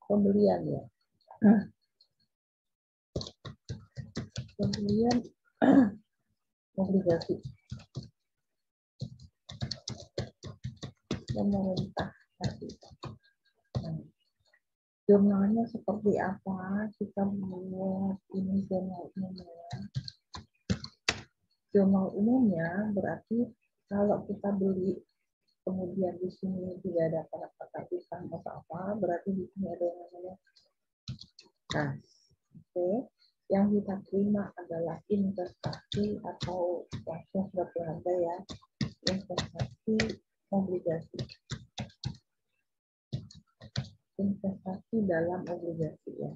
A: pembelian ya. Pembelian obligasi pemerintah tadi. Nah, jurnalnya seperti apa? Kita buat ini jurnal umumnya. Jurnal umumnya berarti kalau kita beli kemudian di sini tidak ada kata-kata pisah atau apa, berarti di sini ada yang namanya kas. Oke. Yang kita terima adalah investasi atau langsung surat berharga ya, investasi obligasi. Investasi dalam obligasi ya.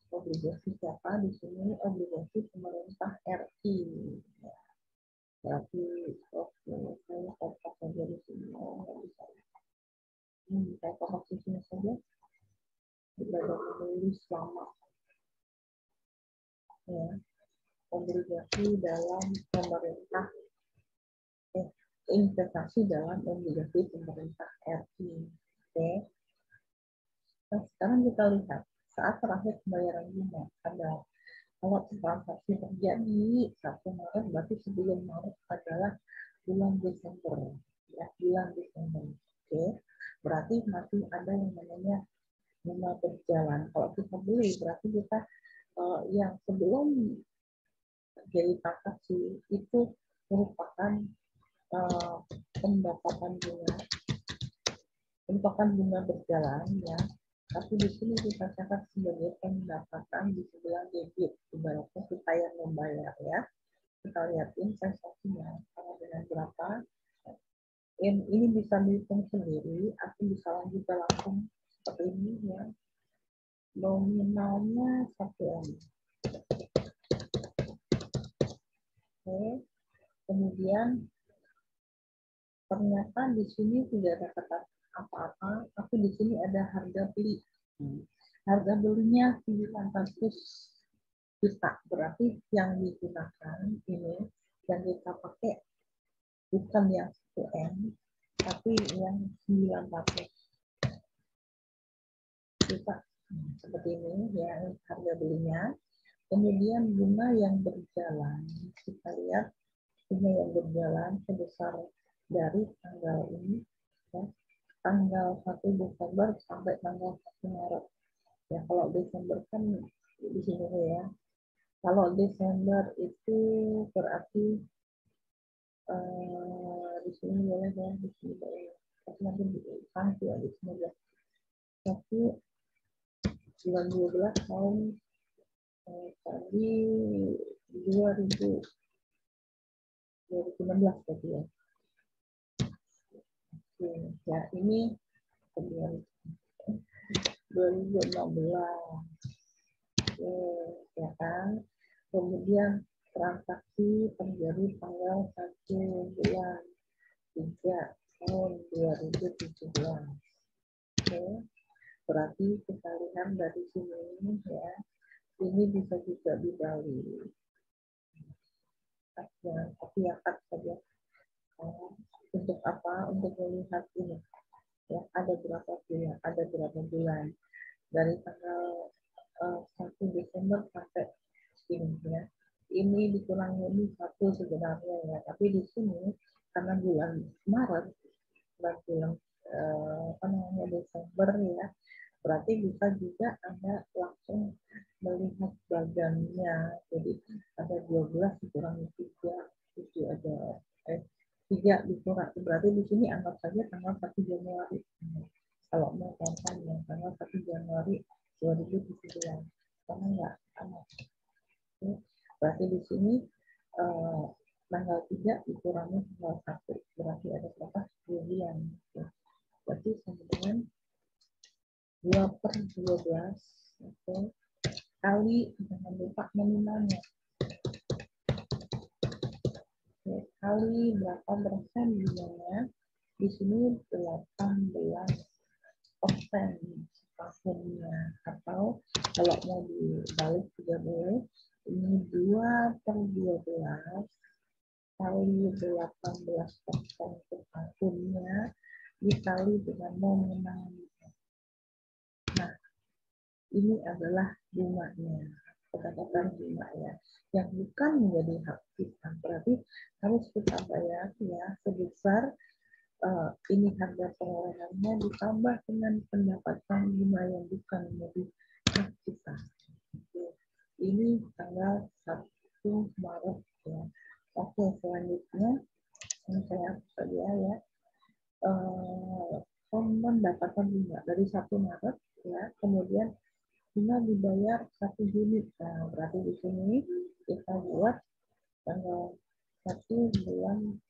A: Obligasi siapa di sini? Obligasi pemerintah RI. Ya. Berarti oke, saya kata saja di sini. Oh, nggak bisa. Saya posisinya saja belajar menulis lama ya, obligasi dalam pemerintah investasi dalam obligasi pemerintah RI. Oke. Nah, sekarang kita lihat saat terakhir pembayaran bunga ada, kalau transaksi terjadi 1 Maret, berarti sebelum Maret adalah bulan Desember ya, bulan Desember. Oke, berarti masih ada yang namanya bunga berjalan. Kalau kita beli berarti kita yang sebelum terjadi transaksi itu merupakan pendapatan bunga, merupakan bunga berjalan ya. Tapi di sini kita catat sebagai pendapatan di sebelah debit, ibaratnya kita yang membayar ya. Kita lihat investasinya sama dengan berapa. Ini bisa dihitung sendiri, atau bisa lanjut langsung seperti ini ya. Nominalnya 1 M. Oke. Kemudian ternyata di sini tidak ada kata apa-apa, tapi di sini ada harga beli. Harga belinya 900 juta, berarti yang digunakan ini, yang kita pakai bukan yang 1 M, tapi yang 900 juta. Seperti ini ya harga belinya. Kemudian bunga yang berjalan, kita lihat bunga yang berjalan sebesar dari tanggal ini ya, tanggal 1 Desember sampai tanggal 1 Maret. Ya, kalau Desember kan di sini ya. Kalau Desember itu berarti di sini boleh ya, di sini boleh. Tapi nanti dihitung ya di sini ya. Tapi bulan 12 tahun tadi 2016 tadi ya. Oke, ya ini 2016. Oke, ya kan. Kemudian transaksi terjadi tanggal 1 bulan 3 tahun 2017. Oke, berarti kita lihat dari sini ya, ini bisa juga dibalik. Tapi akad saja. Untuk apa? Untuk melihat ini ya, ada berapa bulan dari tanggal 1 Desember sampai ini ya. Ini dikurangi ini 1 sebenarnya ya, tapi di sini karena bulan Maret dan bulan apa namanya Desember ya, berarti bisa juga Anda langsung melihat bagannya. Jadi ada 12 dikurangi 3, 7 ada 3 dikurang, berarti di sini anggap saja tanggal 1 Januari. Kalau mau gampang ya, tanggal 1 Januari 2017. Karena enggak amat. Berarti di sini tanggal 3 dikurangi tanggal 1. Berarti ada berapa? 2 bulan. Berarti sama dengan 2/12. Oke. Kali, jangan lupa nominalnya. Oke. Kali berapa persen bunganya? Di sini 18% tahunnya. Atau kalau mau dibalik juga boleh. Ini 2/12 kali 18% per tahunnya dikali dengan nominalnya. Nah, ini adalah bunganya, pendapatan bunga ya, yang bukan menjadi hak kita. Berarti harus kita bayar ya sebesar ini harga perolehannya ditambah dengan pendapatan bunga yang bukan menjadi hak kita. Ini tanggal 1 Maret ya. Oke, selanjutnya ini saya saja ya. Pendapatan bunga dari 1 Maret ya, kemudian bunga dibayar 1 Juni. Nah, berarti di sini kita buat tanggal 1 bulan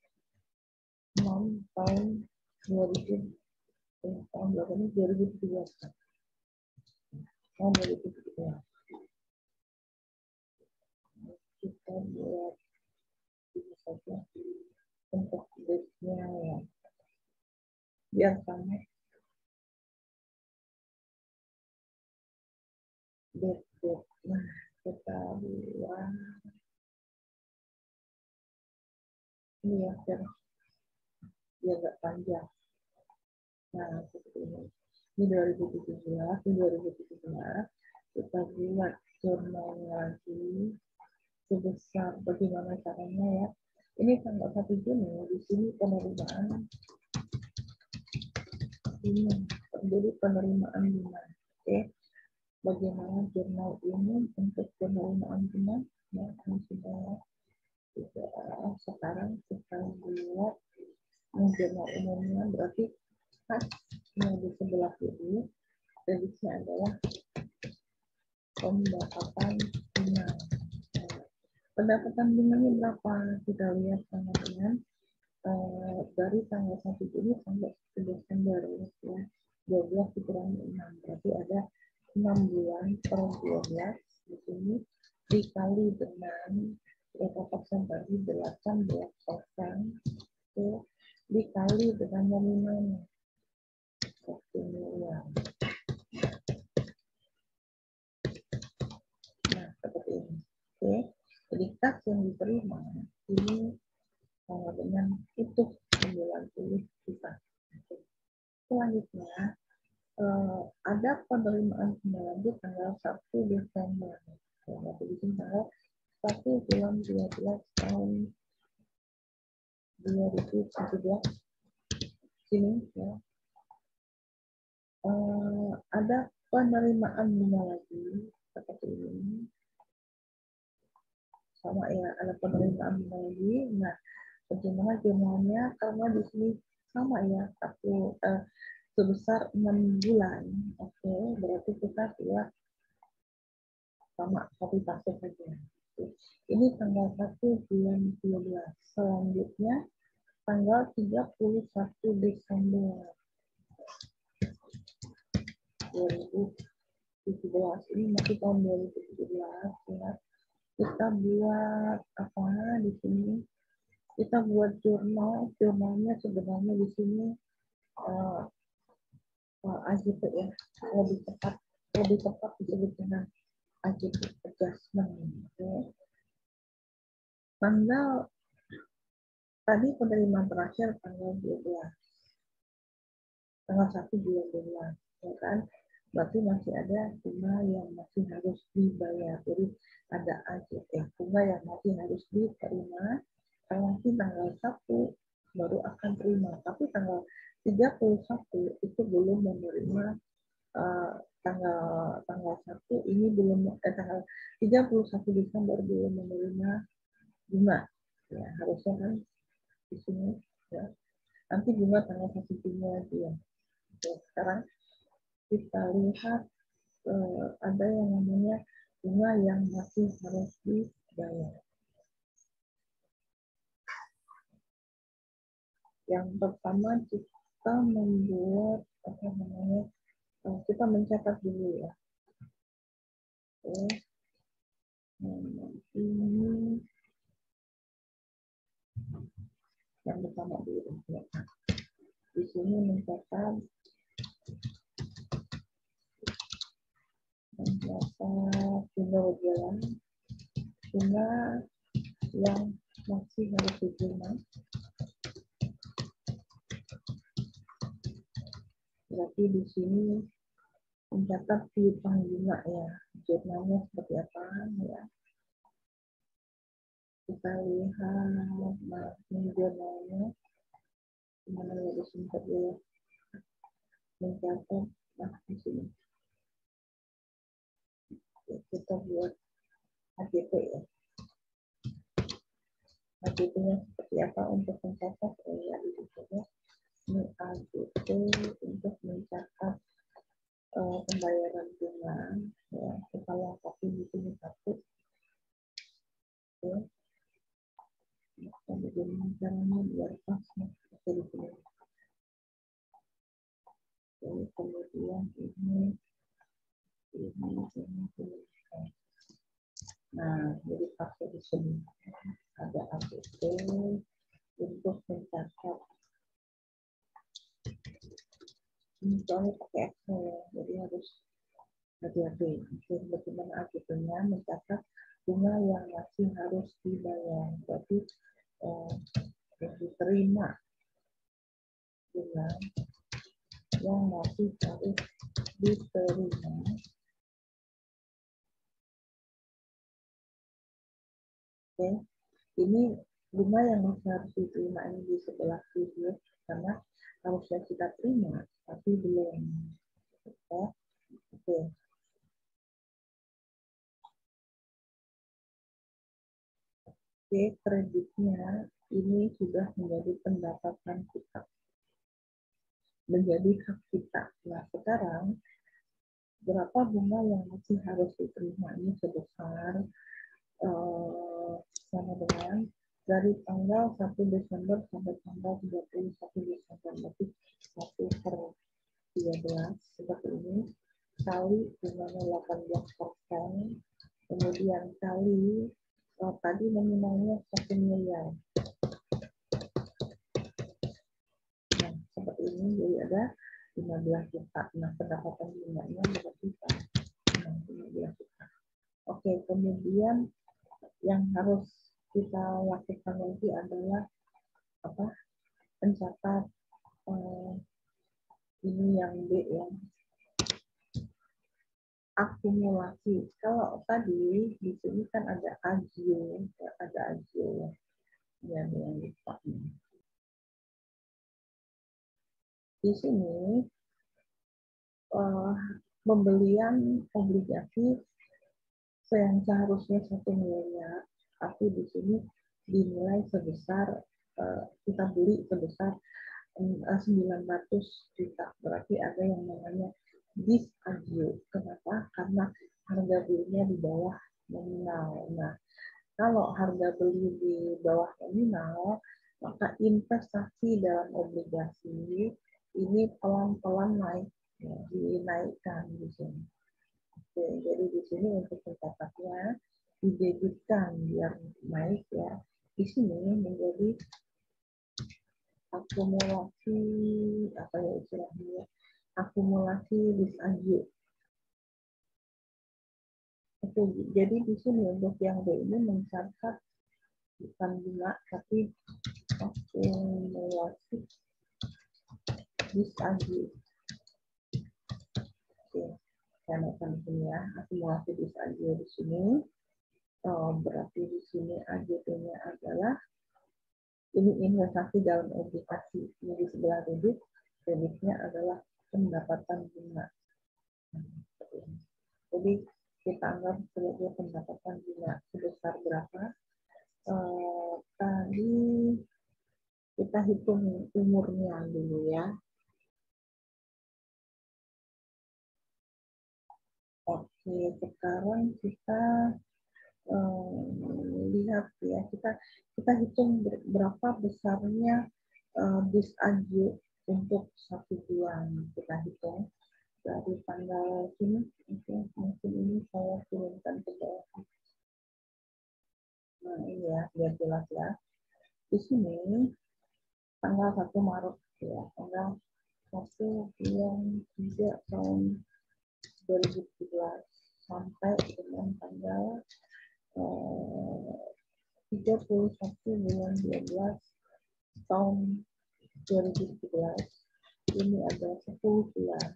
A: 6 tahun 2000 tahun berapa ini 2017. Tahun 2017. Kita buat ini saja untuk date-nya ya. Biar sama Debit. Nah, kita buat ini ya, biar nggak panjang. Nah, seperti ini. Ini 2017, ini 2017. Kita buat jurnalnya lagi sebesar bagaimana caranya ya. Ini tanggal 1 Juni, di sini penerimaan ini, jadi penerimaan bunga. Oke, bagaimana jurnal ini untuk penerimaan bunga? Ya, ini sudah sekarang kita buat jurnal umumnya, berarti pas yang di sebelah kiri prediksi adalah pendapatan bunga. Pendapatan bunganya berapa? Kita lihat sama dengan dari tanggal 1 Juni sampai 1 Desember ya. 12 dikurangi 6, berarti ada 6 bulan per 12 di sini dikali dengan berapa persen tadi, 18%, itu dikali dengan nominal 1 miliar. Nah, seperti ini. Oke, jadi kas yang diterima ini dengan utuh 90 juta. Selanjutnya, ada penerimaan kembali tanggal 1 Desember. Jadi di sini tanggal 1 bulan 12 tahun 2017. Sini ya. Ada penerimaan bunga lagi seperti ini. Sama ya, ada penerimaan bunga lagi. Nah, bagaimana jumlahnya? Karena di sini sama ya, sebesar 6 bulan. Oke, berarti kita buat sama copy paste saja. Ini tanggal 1 bulan 12. Selanjutnya tanggal 31 Desember 2017. Ini masih tahun 2017 ya. Kita buat apa di sini? Kita buat jurnalnya sebenarnya di sini AJP ya, lebih tepat disebut dengan AJP adjustment. Okay. Tanggal tadi penerimaan terakhir tanggal 12, tanggal 1 bulan 12, ya kan? Berarti masih ada bunga yang masih harus dibayar. Jadi ada bunga yang masih harus diterima. Kalau nanti tanggal 1 baru akan terima. Tapi tanggal 31 itu belum menerima tanggal 1 ini belum tanggal 31 Desember belum menerima bunga. Ya, harusnya kan di sini ya. Nanti bunga tanggal 1 Juni lagi ya. Oke, sekarang kita lihat ada yang namanya bunga yang masih harus dibayar. Yang pertama kita membuat apa namanya, kita mencatat dulu ya. Oke. Ini yang pertama dulu ya. Di sini mencatat bunga berjalan, bunga yang masih harus diterima. Berarti di sini mencatat piutang bunga ya, jurnalnya seperti apa ya. Kita lihat ini jurnalnya, mana ya di sini ya, mencatat di sini. Kita buat AJP ya. AJP-nya seperti apa untuk mencatat ya di situ. Ini AJP untuk mencatat pembayaran bunga ya. Kita lengkapi di sini satu. Oke. Bagaimana caranya biar pas seperti di sini. Jadi kemudian ini. Nah, jadi pakai di sini ada APP untuk mencatat. Ini soalnya pakai Excel, jadi harus Hati-hati, bagaimana akhirnya mencatat bunga yang masih harus dibayar. Berarti yang diterima bunga yang masih harus diterima. Oke, ini bunga yang masih harus diterima ini di sebelah video karena harusnya kita terima tapi belum. Oke. Oke, kreditnya ini sudah menjadi pendapatan kita, menjadi hak kita. Nah, sekarang berapa bunga yang masih harus diterima ini sebesar sama dengan dari tanggal 1 Desember sampai tanggal 31 Desember, berarti 1/13 seperti ini, kali bunganya 18%, kemudian kali tadi nominalnya 1 miliar. Nah, seperti ini, jadi ada 15 juta. Nah, pendapatan bunganya berarti 15 juta. Oke, kemudian yang harus kita lakukan lagi adalah mencatat ini yang B ya, akumulasi. Kalau tadi di sini kan ada agio ya, yang lupa. Di sini pembelian obligasi yang seharusnya 1 miliar, tapi di sini dinilai sebesar kita beli sebesar 900 juta. Berarti ada yang namanya disagio. Kenapa? Karena harga belinya di bawah nominal. Nah, kalau harga beli di bawah nominal, maka investasi dalam obligasi ini pelan-pelan naik, ya, dinaikkan di sini. Oke, jadi di sini untuk pencatatnya didebitkan biar naik ya. Di sini menjadi akumulasi apa ya istilahnya? Akumulasi disagio. Oke, jadi di sini untuk yang B ini mencatat bukan bunga tapi akumulasi disagio. Oke, saya akan sini ya, akumulasi disagio di sini. Berarti di sini AGP-nya adalah ini investasi dalam obligasi. Ini di sebelah debit, debitnya adalah pendapatan bunga. Jadi kita anggap sebagai pendapatan bunga sebesar berapa? Tadi kita hitung umurnya dulu ya. Oke, sekarang kita lihat ya, kita hitung berapa besarnya disagio untuk 1 bulan. Kita hitung dari tanggal sini, mungkin ini saya turunkan ke bawah. Nah ini ya, biar jelas ya. Di sini tanggal 1 Maret ya, tanggal 1 bulan 3 tahun 2017 sampai dengan tanggal 31 bulan 12 tahun 2017. Ini ada 10 bulan.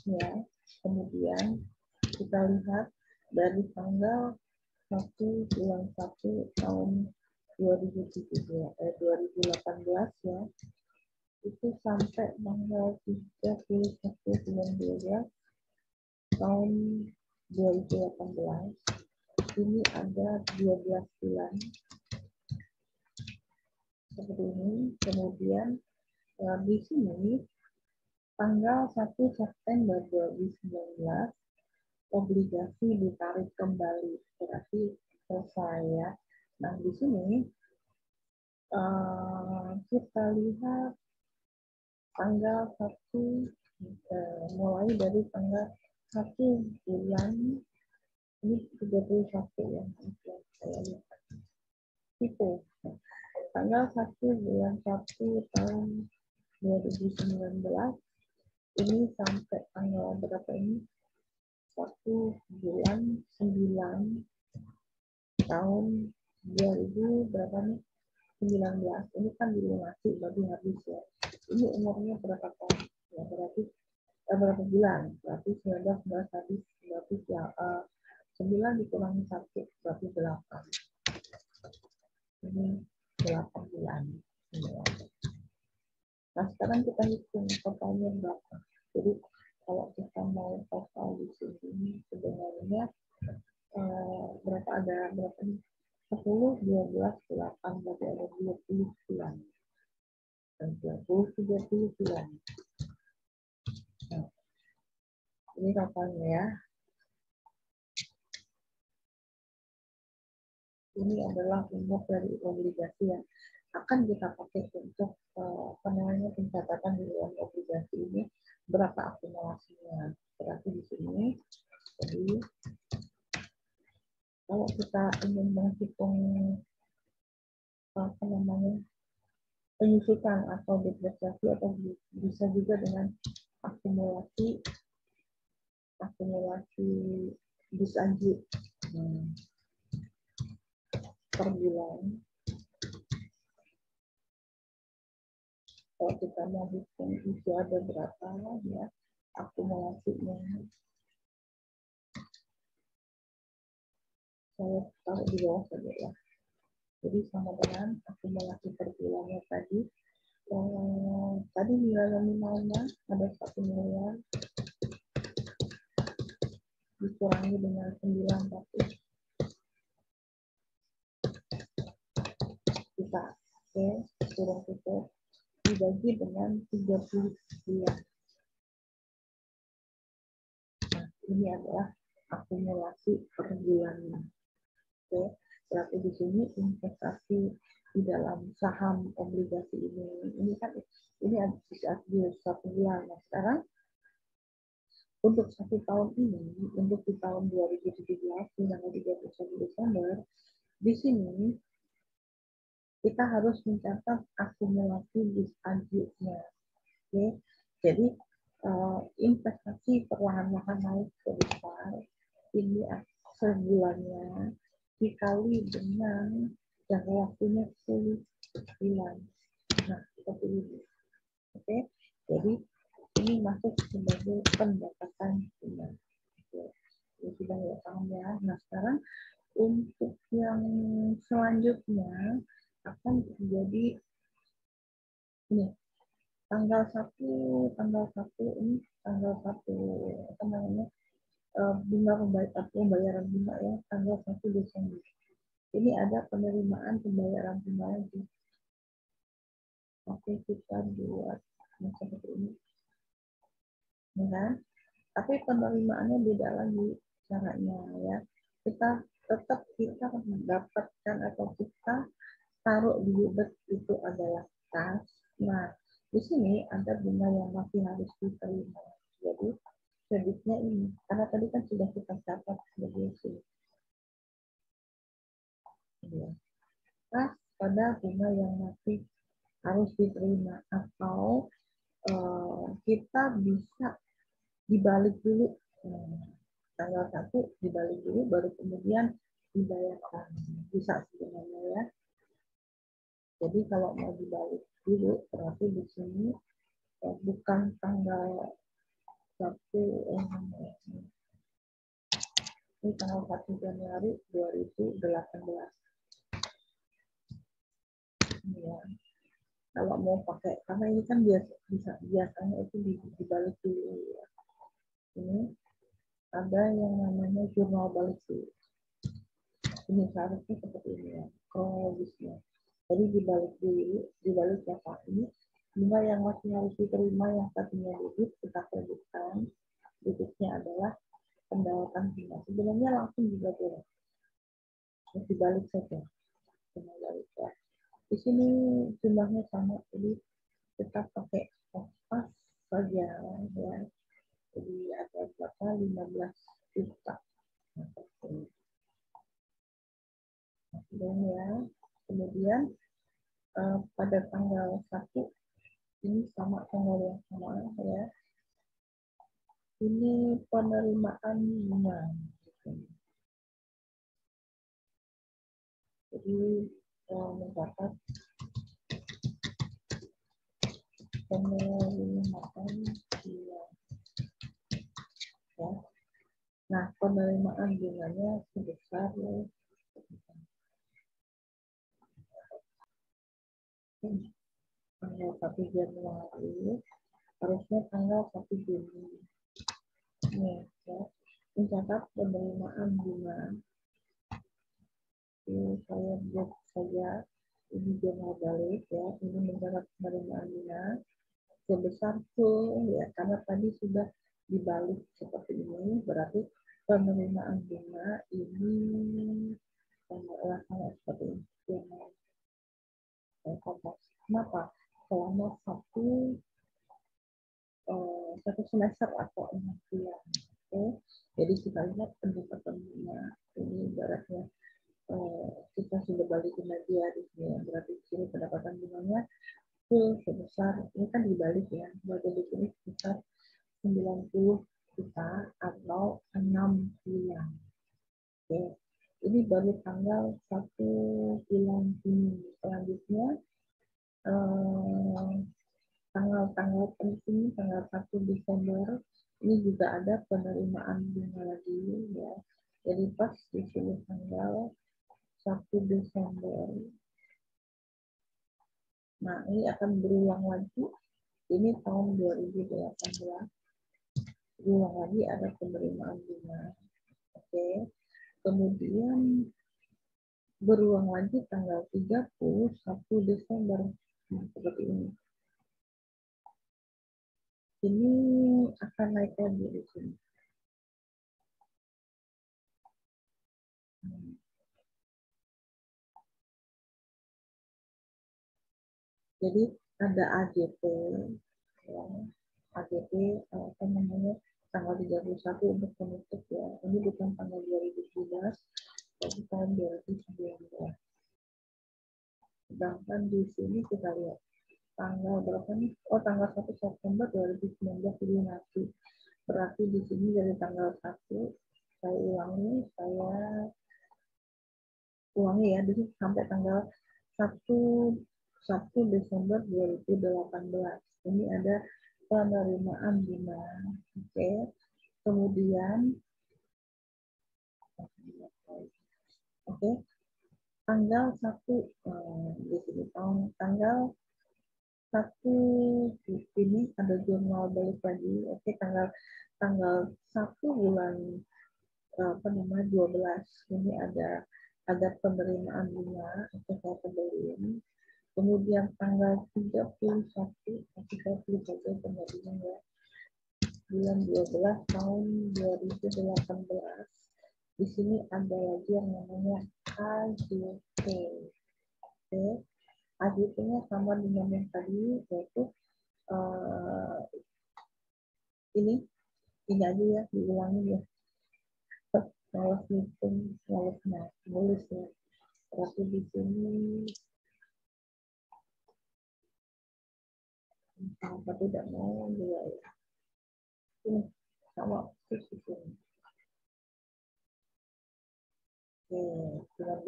A: Ya, kemudian kita lihat dari tanggal 1 bulan 1 tahun 2018 ya, itu sampai tanggal 31 bulan 12 tahun 2018. Ini ada 12 bulan seperti ini. Kemudian di sini tanggal 1 September 2019 obligasi ditarik kembali, berarti selesai ya. Nah di sini kita lihat tanggal 1 mulai dari tanggal 1 bulan ini 31 ya, saya lihat itu tanggal 1 bulan 1 tahun 2019 ini sampai tanggal berapa ini 1 bulan 9 tahun 2000 berapa nih? 19. Ini kan dilunasi berarti habis ya. Ini umurnya berapa tahun? Ya, berarti berapa bulan? Berarti 19 habis, berarti ya 9 dikurangi 1 berarti 8. Ini 8 bulan. Nah, sekarang kita hitung totalnya berapa. Jadi kalau kita mau total di sini sebenarnya berapa, ada berapa nih? 10, 12, 8, berarti ada 20 bulan. Dan 20, 30 bulan. Nah, ini totalnya ya. Ini adalah umur dari obligasi yang akan kita pakai untuk pencatatan di dalam obligasi ini, berapa akumulasinya. Berarti di sini, jadi kalau kita ingin menghitung penyusutan atau depresiasi, atau bisa juga dengan akumulasi disanjung per bulan. Kalau kita mau hitung itu ada berapa ya akumulasinya, saya taruh di bawah saja ya. Jadi sama dengan akumulasi per bulannya tadi. Tadi nilai nominalnya ada 1 miliar dikurangi dengan 900 juta. Oke, turun tutup dibagi dengan 30 bulan. Nah, ini adalah akumulasi per bulannya. Oke, berarti di sini investasi di dalam saham obligasi ini kan ini bisa di 1 bulan. Nah, sekarang untuk 1 tahun ini, untuk di tahun 2017 tanggal 31 Desember, di sini kita harus mencatat akumulasi disanjungnya. Oke, jadi investasi perlahan-lahan naik sebesar ini sebulannya dikali dengan jangka waktunya 10 bulan. Nah, seperti ini. Oke, jadi ini masuk sebagai pendapatan bulan. Oke, sudah ya paham ya. Nah, sekarang untuk yang selanjutnya akan terjadi ini tanggal 1 ini tanggal 1 apa namanya bunga pembayaran bunga ya, tanggal 1 Desember. Ini ada penerimaan pembayaran bunga lagi. Oke, kita buat seperti ini. Ya, tapi penerimaannya beda lagi caranya ya. Kita tetap kita mendapatkan atau kita taruh di debit itu adalah kas. Nah, di sini ada bunga yang masih harus diterima. Jadi kreditnya ini, karena tadi kan sudah kita catat sebagai sini. Ya. Kas pada bunga yang masih harus diterima, atau kita bisa dibalik dulu tanggal 1 dibalik dulu baru kemudian dibayarkan, bisa sebenarnya ya. Jadi kalau mau dibalik dulu berarti di sini bukan tanggal 1 ini tanggal 1 Januari 2018. Ya. Kalau mau pakai, karena ini kan biasanya itu dibalik dulu ya. Ini ada yang namanya jurnal balik dulu. Ini seharusnya seperti ini ya, kronologisnya. Jadi dibalik apa ini, bunga yang masih harus diterima yang tadinya debit kita kreditkan, debitnya adalah pendapatan bunga. Sebenarnya langsung juga boleh, dibalik saja. Dibalik ya. Di sini jumlahnya sama, jadi kita pakai pas saja ya. Jadi ada berapa? 15 juta. Kemudian pada tanggal 1 ini sama tanggal yang sama ya. Ini penerimaan bunga. Jadi mencatat penerimaan bunga. Ya. Nah, penerimaan bunganya sebesar tanggal 1 Januari, harusnya tanggal 1 Juni. Nih, ya. Mencatat penerimaan bunga. Ini saya buat saja ini jurnal balik ya. Ini mencatat penerimaan bunga sebesar full ya, karena tadi sudah dibalik seperti ini, berarti penerimaan bunga ini sama seperti ini. Kenapa? Selama satu semester atau 6 bulan. Oke, jadi kita lihat pendapatan bunga ini ibaratnya kita sudah balikin lagi ya di sini, berarti di sini pendapatan bunganya full sebesar, ini kan dibalik ya, berarti di sini sebesar 90 juta atau 6 bulan. Oke, ini baru tanggal 1 bulan Juni. Selanjutnya tanggal-tanggal penting, tanggal 1 Desember ini juga ada penerimaan bunga lagi ya. Jadi pas di sini tanggal 1 Desember. Nah, ini akan berulang lagi. Ini tahun 2018. Berulang lagi ada penerimaan bunga. Oke. Kemudian berulang lagi tanggal 31 Desember. Nah, seperti ini. Ini akan naik lagi di sini. Jadi ada AGP, ya. AGP apa namanya tanggal 31 untuk penutup ya. Ini bukan tanggal 2017, tapi tahun 2019. Sedangkan di sini kita lihat tanggal berapa nih? Oh, tanggal 1 September 2019 ini nanti. Berarti di sini dari tanggal 1 saya ulangi ya, jadi sampai tanggal 1 Desember 2018. Ini ada penerimaan bunga. Oke. Kemudian oke, tanggal 1 di sini tanggal 1 ini ada jurnal balik lagi. Oke, tanggal 1 bulan 12 ini ada penerimaan bunga itu saya kembaliin. Kemudian tanggal 31 kita pilih saja penerimaan ya, bulan 12 tahun 2018. Di sini ada lagi yang namanya AJP. Oke, AJP-nya sama dengan yang tadi, yaitu ini aja ya, diulangi ya. Kalau hitung selalu nulis ya. Berarti di sini apa tidak mau juga ya. Ini sama persis ini. Oke, dengan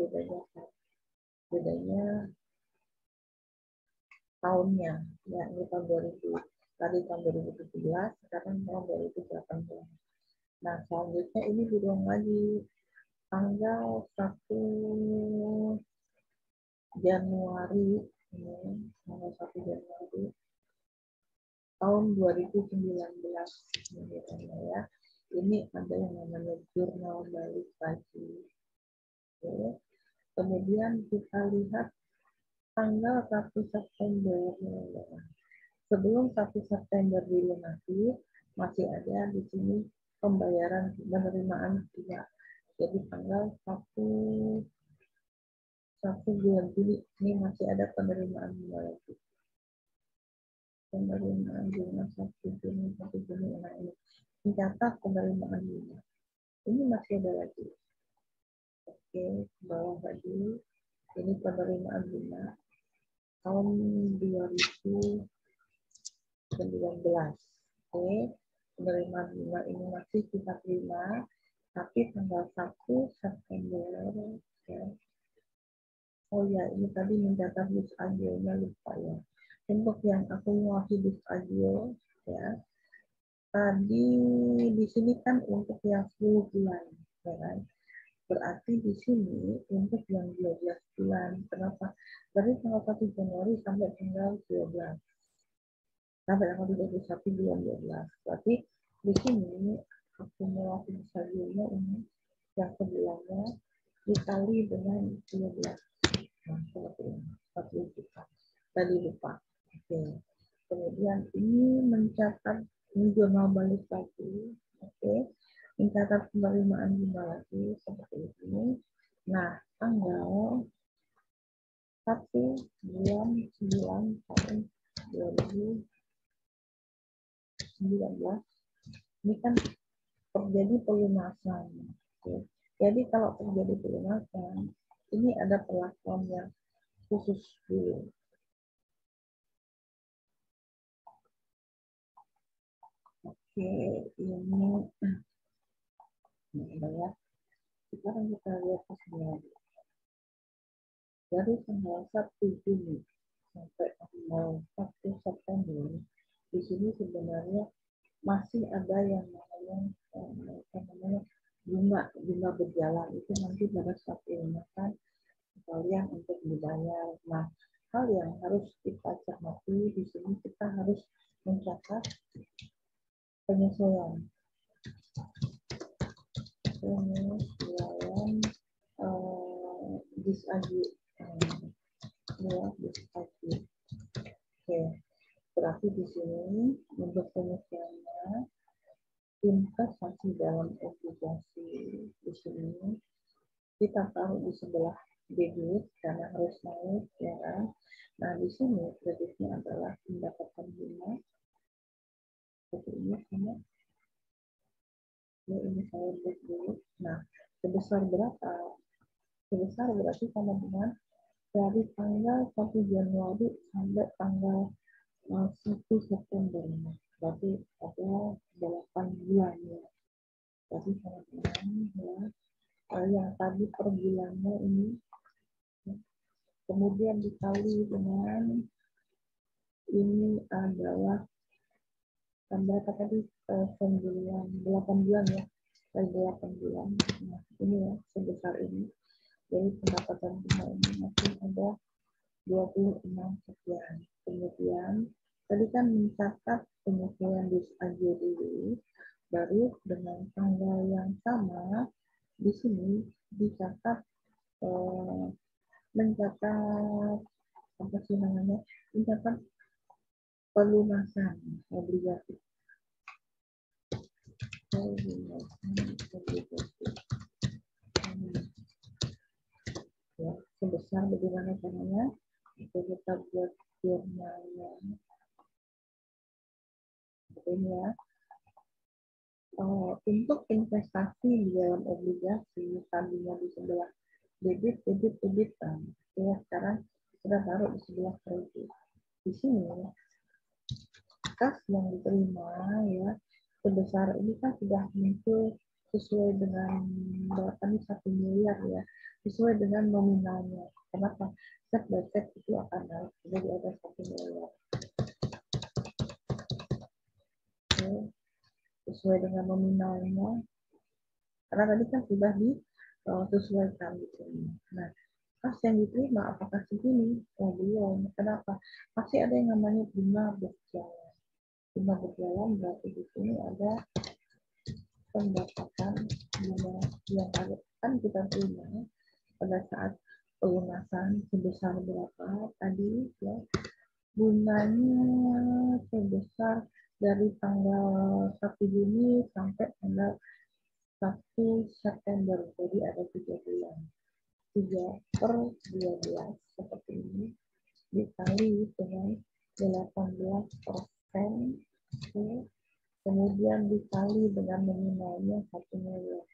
A: bedanya tahunnya ya, ini tahun 2000, tadi tahun 2017, sekarang tahun 2018. Nah, selanjutnya ini berulang lagi tanggal 1 Januari ini, tanggal 1 Januari tahun 2019 ya. Ini ada yang namanya jurnal balik lagi. Oke. Kemudian kita lihat tanggal 1 September. Sebelum 1 September dilunasi, masih ada di sini pembayaran penerimaan juga. Jadi tanggal 1 bulan Juli ini masih ada penerimaan bunga lagi. Penerimaan bunga 1 Juni. Nah, ini mencatat penerimaan bunga. Ini masih ada lagi. Oke, bawah lagi. Ini penerimaan bunga tahun 2019. Oke, penerimaan bunga ini masih kita terima, tapi tanggal 1 September, ya. Oh ya, ini tadi mencatat bis agionya lupa ya. Untuk yang akumulasi bis agio, ya, tadi di sini kan untuk yang 10 bulan, ya kan? Berarti di sini untuk yang 12 bulan. Kenapa? Dari tanggal 1 Januari sampai tanggal 12. Sampai tanggal 31 bulan 12. Berarti di sini akumulasi saldonya ini yang sebulannya dikali dengan 12. Nah, seperti ini. 40 juta. Tadi lupa. Oke. Kemudian ini mencatat ini jurnal balik lagi. Oke. Mencatat penerimaan bunga lagi seperti ini. Nah, tanggal 1 bulan 9 tahun 2019 ini kan terjadi pelunasan. Oke. Jadi kalau terjadi pelunasan, ini ada perlakuan yang khusus dulu. Oke, ini ya. Sekarang kita lihat hasilnya. Dari tanggal 1 Juni sampai tanggal 1 September, di sini sebenarnya masih ada yang namanya bunga berjalan itu nanti pada saat pelunasan kalian untuk dibayar. Nah, hal yang harus kita cermati di sini kita harus mencatat penyesuaian disagi ya disagi. Oke, berarti di sini untuk penyesuaiannya investasi dalam obligasi di sini kita taruh di sebelah debit karena harus naik ya kan. Nah di sini kreditnya adalah pendapatan bunga seperti ini sama ya, ini saya buat dulu. Nah sebesar berapa? Sebesar berarti sama dengan dari tanggal 1 Januari sampai tanggal 1 September. Berarti ada 8 bulan ya. Berarti sama dengan ya yang tadi per bulannya ini kemudian dikali dengan ini adalah tambah tadi 8 bulan ya, dari 8 bulan. Nah ini ya sebesar ini. Jadi pendapatan bunga ini masih ada 26 sekian. Kemudian tadi kan mencatat penyesuaian bis agio dulu, baru dengan tanggal yang sama di sini dicatat mencatat apa sih namanya, mencatat pelunasan obligasi. Ya, sebesar bagaimana caranya? Kita buat jurnalnya ini ya. Untuk investasi di dalam obligasi tadinya di sebelah debit, ya sekarang kita taruh di sebelah kredit. Di sini kas yang diterima ya sebesar ini kan sudah muncul sesuai dengan berapa nih 1 miliar ya, sesuai dengan nominalnya. Kenapa? Step by step itu akan naik jadi ada 1 miliar. Oke. Sesuai dengan nominalnya karena tadi kan sudah disesuaikan di sini. Nah, kas yang diterima apakah segini? Oh belum. Kenapa? Masih ada yang namanya bunga berjalan. Bunga berjalan berarti di sini ada pendapatan bunga yang akan kita terima pada saat pelunasan sebesar berapa tadi ya, bunganya sebesar dari tanggal 1 Juni sampai tanggal 1 September, jadi ada 3 bulan. 3/12 seperti ini dikali dengan 18%, kemudian dikali dengan nominalnya 1 miliar.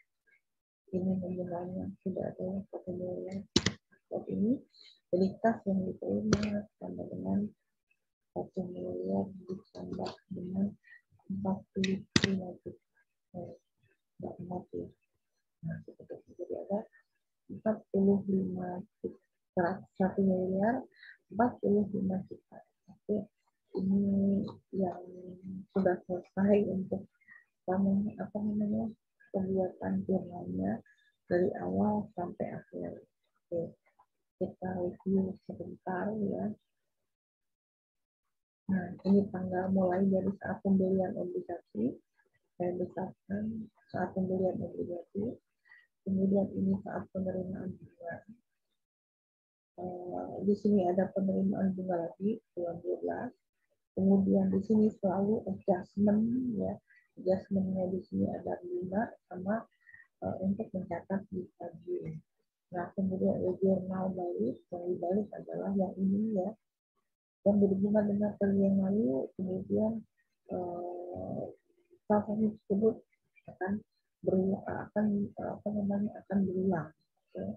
A: Ini nominalnya sudah ada 1 miliar. Saat ini kualitas yang diterima sama dengan 1 miliar ditambah dengan 45 juta. Nggak mati. Nah, seperti itu. Jadi ada 45 juta, 1 miliar 45 juta. Oke, ini yang sudah selesai untuk apa namanya pembuatan jurnalnya dari awal sampai akhir. Oke, kita review sebentar ya. Nah, ini tanggal mulai dari saat pembelian obligasi. Saya besarkan saat pembelian obligasi. Kemudian ini saat penerimaan bunga. Di sini ada penerimaan bunga lagi bulan 12. Kemudian di sini selalu adjustment ya. Adjustmentnya di sini ada 5 sama untuk mencatat di pagi. Nah, kemudian jurnal balik, yang dibalik adalah yang ini ya, yang berhubungan dengan periode yang lalu, kemudian transaksi tersebut akan berulang, akan apa namanya akan berulang. Ya.